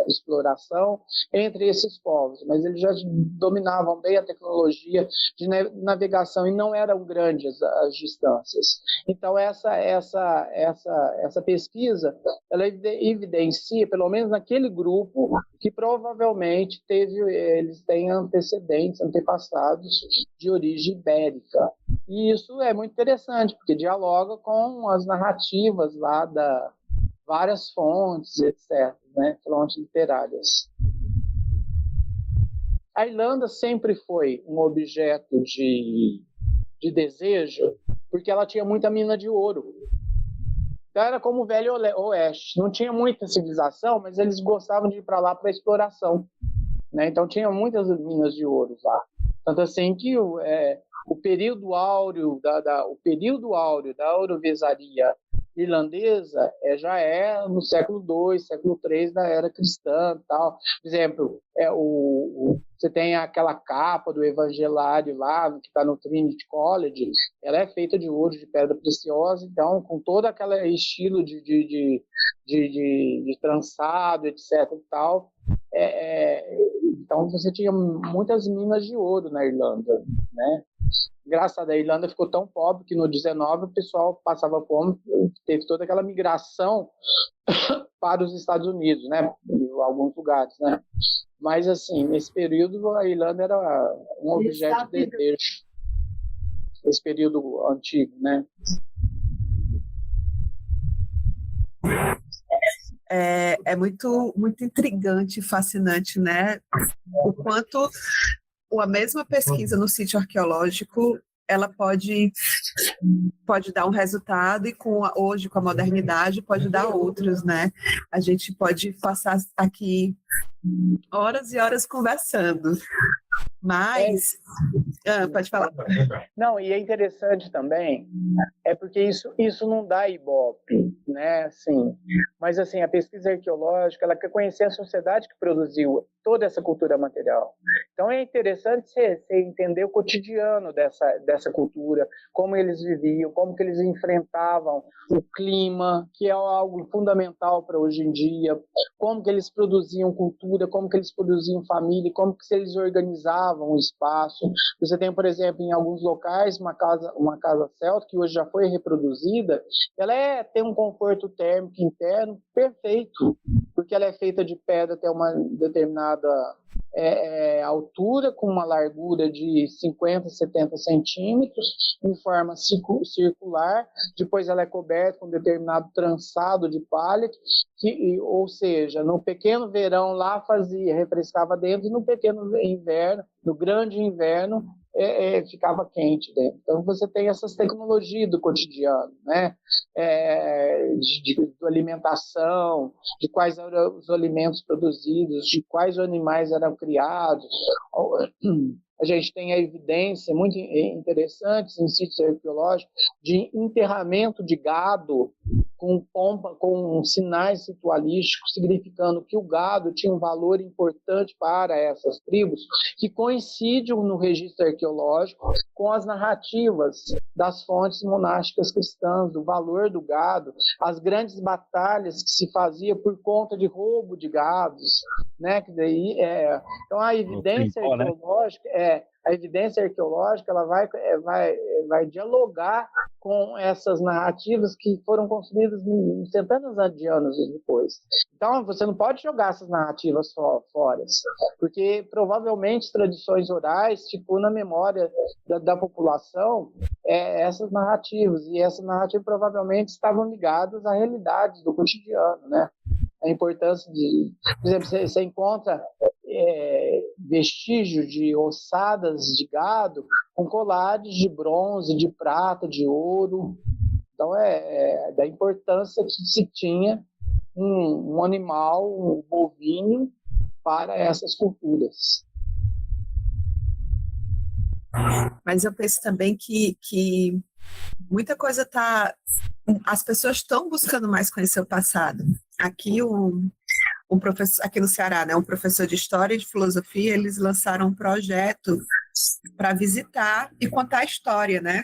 exploração entre esses povos, mas eles já dominavam bem a tecnologia de navegação e não eram grandes as distâncias. Então essa pesquisa, ela evidencia, pelo menos naquele grupo, que provavelmente eles têm antepassados de origem ibérica. E isso é muito interessante, porque dialoga com as narrativas lá da várias fontes, etc., né, fontes literárias. A Irlanda sempre foi um objeto de desejo, porque ela tinha muita mina de ouro. Então era como o Velho Oeste. Não tinha muita civilização, mas eles gostavam de ir para lá para exploração, né? Então tinha muitas minas de ouro lá. Tanto assim que o período áureo da ourovesaria irlandesa já é no século II, século III da era cristã, tal. Por exemplo, você tem aquela capa do Evangelário lá, que está no Trinity College, ela é feita de ouro, de pedra preciosa, então, com todo aquele estilo de trançado, etc. e tal. Então, você tinha muitas minas de ouro na Irlanda, né? Engraçado, a Irlanda ficou tão pobre que no 19 o pessoal passava fome, teve toda aquela migração para os Estados Unidos, né? Em alguns lugares, né? Mas, assim, nesse período, a Irlanda era um objeto de desejo. Esse período antigo, né? É muito, muito intrigante e fascinante, né? O quanto a mesma pesquisa no sítio arqueológico ela pode dar um resultado e hoje, com a modernidade, pode dar outros, né? A gente pode passar aqui horas e horas conversando, mas... pode falar. Não, e é interessante também, porque isso não dá ibope, né? Assim, mas assim, a pesquisa arqueológica, ela quer conhecer a sociedade que produziu toda essa cultura material. Então é interessante você entender o cotidiano dessa cultura, como eles viviam, como que eles enfrentavam o clima, que é algo fundamental para hoje em dia, como que eles produziam cultura, como que eles produziam família, como que eles organizavam o espaço. Você tem, por exemplo, em alguns locais, uma casa celta, que hoje já foi reproduzida, ela tem um conforto térmico interno perfeito, porque ela é feita de pedra até uma determinada altura, com uma largura de 50, 70 centímetros, em forma circular. Depois ela é coberta com um determinado trançado de palha, ou seja, no pequeno verão lá refrescava dentro, e no pequeno inverno, no grande inverno, ficava quente dentro. Então você tem essas tecnologias do cotidiano, né? De alimentação, de quais eram os alimentos produzidos, de quais animais eram criados. A gente tem a evidência muito interessante em sítios arqueológicos de enterramento de gado com sinais ritualísticos, significando que o gado tinha um valor importante para essas tribos, que coincidem no registro arqueológico com as narrativas das fontes monásticas cristãs, do valor do gado, as grandes batalhas que se fazia por conta de roubo de gados, né? Então a evidência arqueológica a evidência arqueológica ela vai dialogar com essas narrativas que foram construídas centenas de anos depois. Então, você não pode jogar essas narrativas fora, porque provavelmente tradições orais ficou na memória da população essas narrativas, e essas narrativas provavelmente estavam ligadas à realidade do cotidiano, né? A importância por exemplo, você encontra vestígios de ossadas de gado com colares de bronze, de prata, de ouro. Então, da importância que se tinha um animal, um bovino, para essas culturas. Mas eu penso também que muita coisa as pessoas estão buscando mais conhecer o passado. Aqui um professor aqui no Ceará, né, um professor de História e de Filosofia, eles lançaram um projeto para visitar e contar a história, né,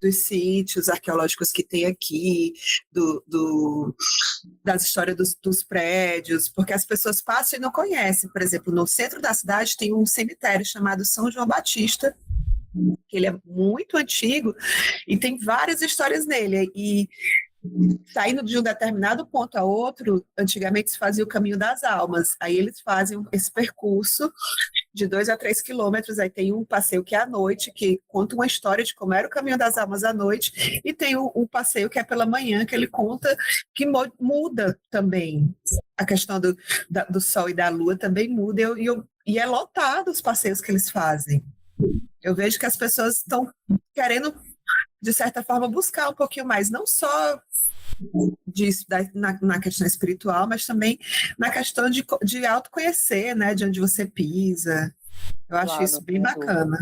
dos sítios arqueológicos que tem aqui, das histórias dos prédios, porque as pessoas passam e não conhecem. Por exemplo, no centro da cidade tem um cemitério chamado São João Batista, que ele é muito antigo e tem várias histórias nele, e saindo de um determinado ponto a outro, antigamente se fazia o caminho das almas, aí eles fazem esse percurso de 2 a 3 quilômetros, aí tem um passeio que é à noite, que conta uma história de como era o caminho das almas à noite, e tem um passeio que é pela manhã, que ele conta que muda também, a questão do sol e da lua também muda, e é lotado os passeios que eles fazem. Eu vejo que as pessoas estão querendo, de certa forma, buscar um pouquinho mais, não só disso na questão espiritual, mas também na questão de autoconhecer, né, de onde você pisa. Eu acho isso bem bacana.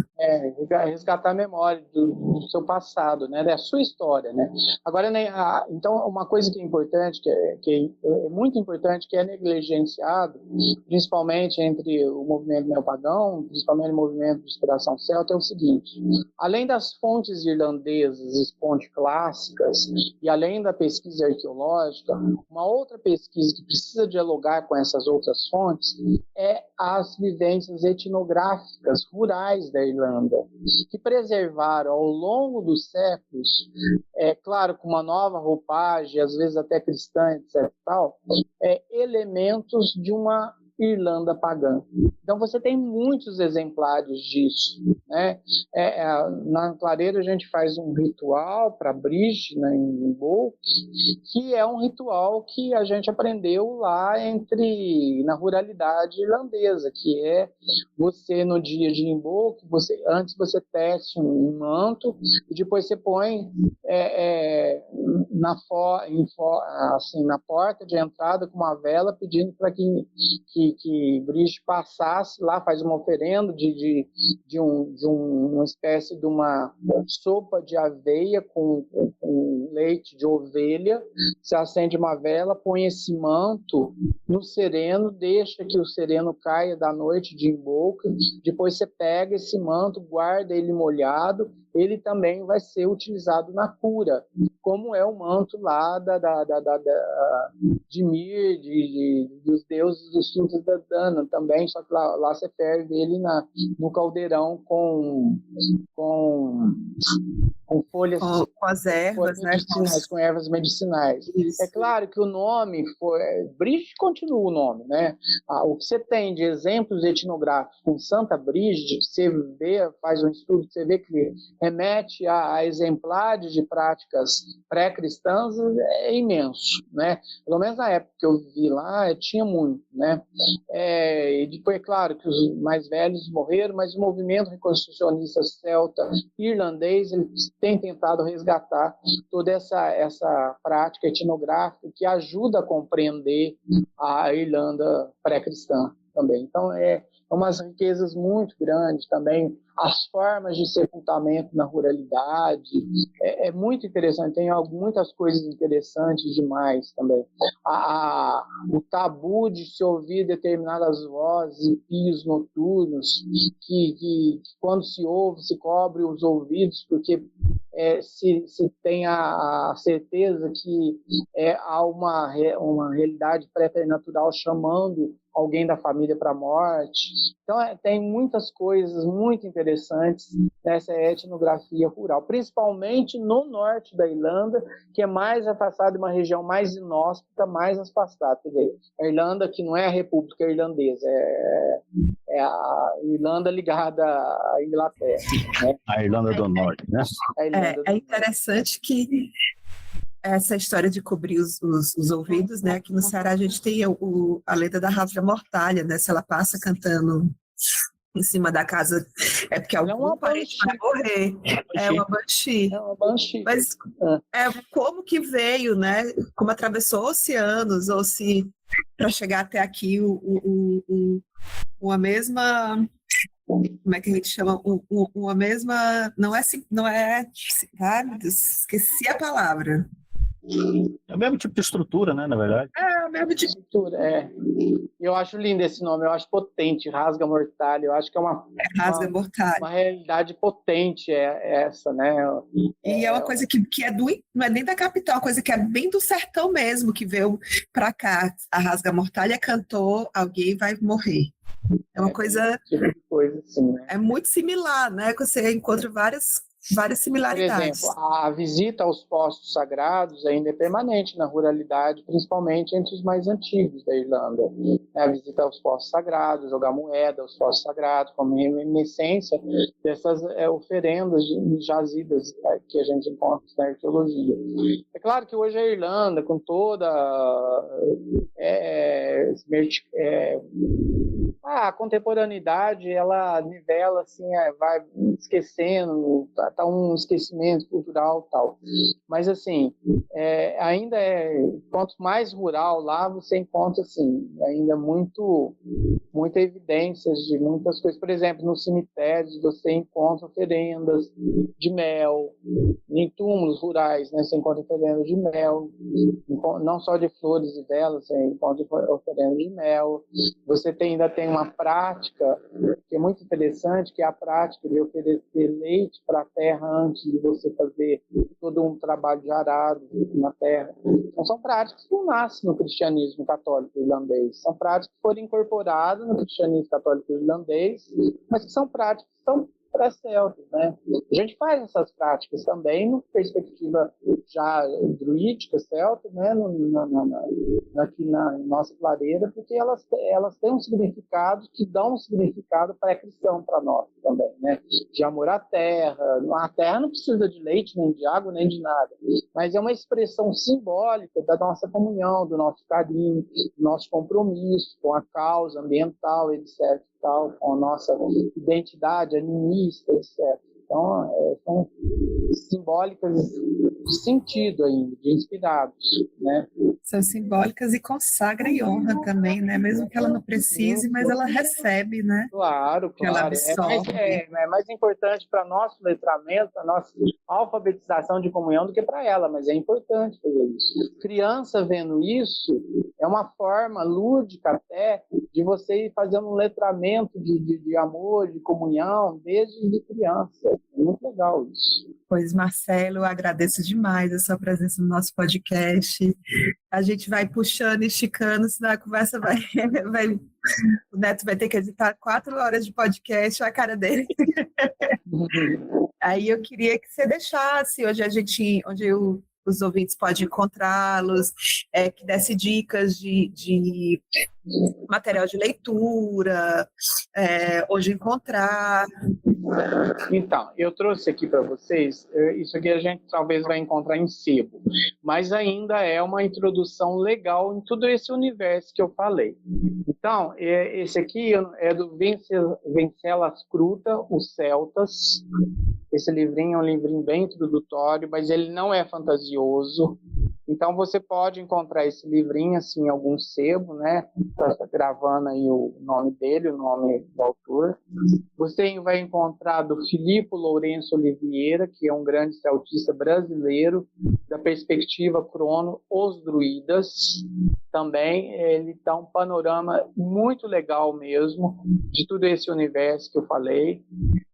Resgatar a memória do seu passado, né, da sua história, né. Agora, né, então, uma coisa que é importante, que é muito importante, que é negligenciado, principalmente entre o movimento neopagão, principalmente o movimento de inspiração celta, é o seguinte: além das fontes irlandesas e fontes clássicas, e além da pesquisa arqueológica, uma outra pesquisa que precisa dialogar com essas outras fontes é as vivências etnográficas rurais da Irlanda, que preservaram ao longo dos séculos, claro, com uma nova roupagem, às vezes até cristã, etc., elementos de uma Irlanda pagã. Então você tem muitos exemplares disso, né? Na Clareira a gente faz um ritual para Bridge, né, em Imbolc, que é um ritual que a gente aprendeu lá na ruralidade irlandesa, que é você no dia de Imbolc, antes você tece um manto e depois você põe assim, na porta de entrada com uma vela pedindo para que Bridge passasse lá, faz uma oferenda de uma espécie de uma sopa de aveia com leite de ovelha. Você acende uma vela, põe esse manto no sereno, deixa que o sereno caia da noite de Imbolc, depois você pega esse manto, guarda ele molhado, ele também vai ser utilizado na cura, como é o manto lá de Mir, dos deuses dos frutos da Dana também, só que lá você ferve ele no caldeirão com folhas com as ervas, né? com ervas medicinais. Isso. É claro que o nome Bridge continua o nome, né? O que você tem de exemplos etnográficos com Santa Brígide, você vê, faz um estudo, você vê que remete a exemplares de práticas pré-cristãs, é imenso, né? Pelo menos na época que eu vi lá, tinha muito, né? E depois, é claro que os mais velhos morreram, mas o movimento reconstrucionista celta irlandês, ele tem tentado resgatar toda essa prática etnográfica que ajuda a compreender a Irlanda pré-cristã também. Então, umas riquezas muito grandes também, as formas de sepultamento na ruralidade, é muito interessante, tem muitas coisas interessantes demais também. O tabu de se ouvir determinadas vozes e pios noturnos, que quando se ouve, se cobre os ouvidos, porque se tem a certeza que há uma realidade preternatural chamando alguém da família para a morte. Então, tem muitas coisas muito interessantes nessa etnografia rural, principalmente no norte da Irlanda, que é mais afastado, uma região mais inóspita, mais afastada. Quer dizer, a Irlanda, que não é a República Irlandesa, é a Irlanda ligada à Inglaterra, né? A Irlanda do Norte, né? É interessante que essa história de cobrir os ouvidos, né? Aqui no Ceará a gente tem a lenda da Rasga Mortalha, né? Se ela passa cantando em cima da casa, é porque algum parente vai morrer. É uma banshee. É uma banshee. Mas como que veio, né? Como atravessou oceanos, ou se para chegar até aqui uma mesma... Como é que a gente chama? Uma mesma... Não é... Ai, meu Deus, esqueci a palavra. É o mesmo tipo de estrutura, né, na verdade? É o mesmo tipo de estrutura, Eu acho lindo esse nome, eu acho potente, Rasga Mortalha, eu acho que é Rasga Mortalha. Uma realidade potente essa, né? E é uma coisa que não é nem da capital, uma coisa que é bem do sertão mesmo, que veio para cá. A Rasga Mortalha cantou, alguém vai morrer. É uma coisa... Tipo de coisa assim, né? É muito similar, né? Você encontra várias similaridades. Por exemplo, a visita aos postos sagrados ainda é permanente na ruralidade, principalmente entre os mais antigos da Irlanda. A visita aos postos sagrados, jogar moeda aos postos sagrados, como reminiscência dessas oferendas jazidas que a gente encontra na arqueologia. É claro que hoje a Irlanda, com toda a contemporaneidade, ela nivela, assim, vai esquecendo, tá um esquecimento cultural e tal. Mas, assim, ainda quanto mais rural lá, você encontra, assim, ainda muita evidências de muitas coisas. Por exemplo, nos cemitérios você encontra oferendas de mel, em túmulos rurais, né, você encontra oferendas de mel, não só de flores e velas, você encontra oferendas de mel. Você ainda tem uma prática que é muito interessante, que é a prática de oferecer leite para a terra antes de você fazer todo um trabalho de arado na terra. Então, são práticas que não nascem no cristianismo católico irlandês, são práticas que foram incorporadas no cristianismo católico irlandês, mas que são práticas para celtas, né? A gente faz essas práticas também no perspectiva já druídica celta, né? Aqui na nossa clareira, porque elas têm um significado que dão um significado pré-cristão para nós também, né? De amor à terra. A terra não precisa de leite, nem de água, nem de nada, mas é uma expressão simbólica da nossa comunhão, do nosso carinho, do nosso compromisso com a causa ambiental, etc. Tal, com a nossa identidade animista, etc. Então, são simbólicas de sentido ainda, de inspirados, né? São simbólicas e consagra e honra também, né? Mesmo que ela não precise, mas ela recebe, né? Claro, Que ela claro. absorve. É mais importante para nosso letramento, para nossa alfabetização de comunhão do que para ela, mas é importante fazer isso. Criança vendo isso é uma forma lúdica até de você ir fazendo um letramento de amor, de comunhão, desde criança. É muito legal isso. Pois, Marcelo, eu agradeço demais a sua presença no nosso podcast. A gente vai puxando e esticando, senão a conversa vai... O Neto vai ter que editar 4 horas de podcast, a cara dele. Aí eu queria que você deixasse onde os ouvintes podem encontrá-los, que desse dicas de material de leitura, onde encontrar. Então, eu trouxe aqui para vocês, isso aqui a gente talvez vai encontrar em sebo, mas ainda é uma introdução legal em todo esse universo que eu falei. Então, esse aqui é do Venceslas Cruta, Os Celtas. Esse livrinho é um livrinho bem introdutório, mas ele não é fantasioso. Então, você pode encontrar esse livrinho assim, em algum sebo, né? Está gravando aí o nome dele, o nome do autor. Você vai encontrar do Filipe Lourenço Oliveira, que é um grande celtista brasileiro, da perspectiva crono, Os Druidas. Também ele dá um panorama muito legal mesmo de todo esse universo que eu falei.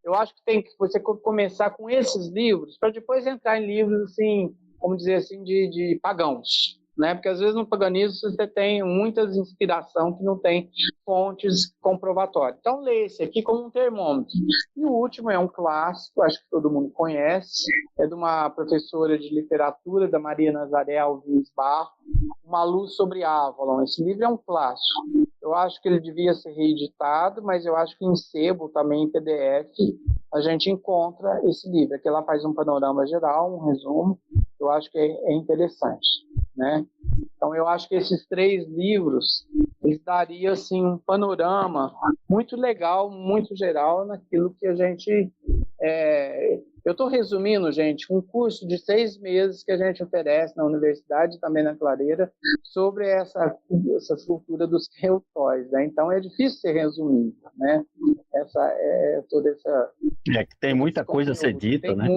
Eu acho que tem que você começar com esses livros para depois entrar em livros assim, vamos dizer assim, de pagãos, né? Porque às vezes no paganismo você tem muitas inspirações que não tem fontes comprovatórias. Então lê esse aqui como um termômetro. E o último é um clássico, acho que todo mundo conhece, é de uma professora de literatura, da Maria Nazaré Alves Barro, Uma Luz sobre Avalon. Esse livro é um clássico. Eu acho que ele devia ser reeditado, mas eu acho que em sebo, também em PDF, a gente encontra esse livro. Aqui ela faz um panorama geral, um resumo. Eu acho que é interessante, né? Então, eu acho que esses 3 livros, eles dariam, assim, um panorama muito legal, muito geral naquilo que a gente... Eu estou resumindo, gente, um curso de 6 meses que a gente oferece na universidade, também na Clareira, sobre essa cultura dos reutós, né? Então, é difícil ser resumido, né? Toda essa... que tem muita coisa a ser dita, né? Tem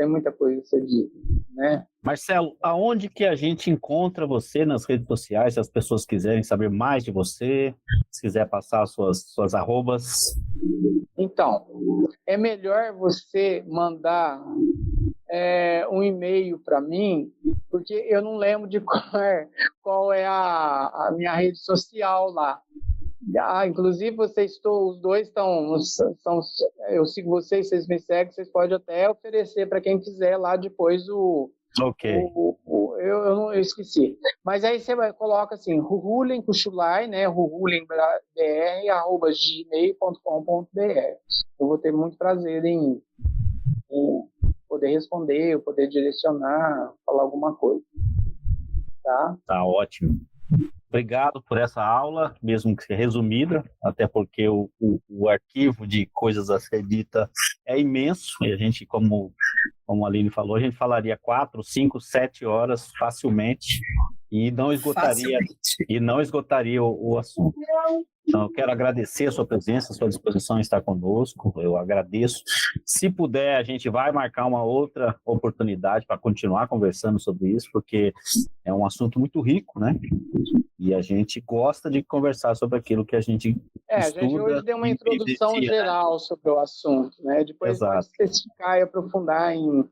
muita coisa a ser dita, né? Marcelo, aonde que a gente encontra você nas redes sociais, se as pessoas quiserem saber mais de você, se quiser passar suas arrobas? Então, é melhor você mandar um e-mail para mim, porque eu não lembro de qual é a minha rede social lá. Inclusive, os dois estão... Eu sigo vocês me seguem, vocês podem até oferecer para quem quiser lá depois o... Ok. Eu esqueci. Mas aí você coloca assim, Ruhulen Kuchulai, né? ruhulenbr@gmail.com.br. Eu vou ter muito prazer em poder responder, poder direcionar, falar alguma coisa. Tá ótimo. Obrigado por essa aula, mesmo que resumida, até porque o arquivo de coisas a ser dita é imenso, e a gente, como a Aline falou, a gente falaria 4, 5, 7 horas facilmente, e não esgotaria o assunto. Então, eu quero agradecer a sua presença, a sua disposição em estar conosco, eu agradeço. Se puder, a gente vai marcar uma outra oportunidade para continuar conversando sobre isso, porque é um assunto muito rico, né? E a gente gosta de conversar sobre aquilo que a gente estuda. A gente hoje deu uma introdução geral sobre o assunto, né? Depois vai especificar e aprofundar em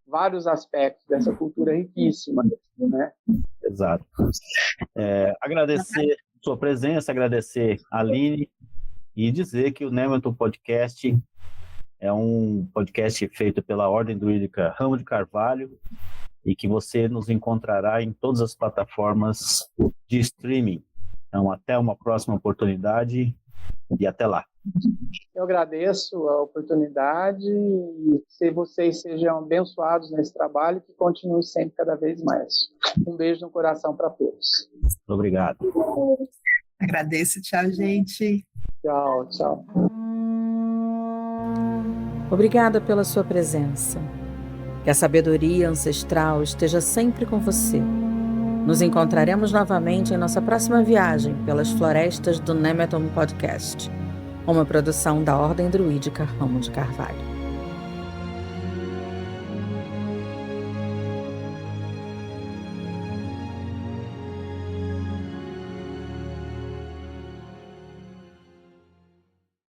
vários aspectos dessa cultura riquíssima, né? Exato. Agradecer sua presença, agradecer a Aline e dizer que o Nemeton Podcast É um podcast feito pela Ordem Druídica Ramo de Carvalho e que você nos encontrará em todas as plataformas de streaming. Então, até uma próxima oportunidade e até lá. Eu agradeço a oportunidade e que vocês sejam abençoados nesse trabalho e que continuem sempre cada vez mais. Um beijo no coração para todos. Obrigado. Agradeço, tchau, gente. Tchau, tchau. Obrigada pela sua presença. Que a sabedoria ancestral esteja sempre com você. Nos encontraremos novamente em nossa próxima viagem pelas florestas do Nemeton Podcast, uma produção da Ordem Druídica Ramo de Carvalho.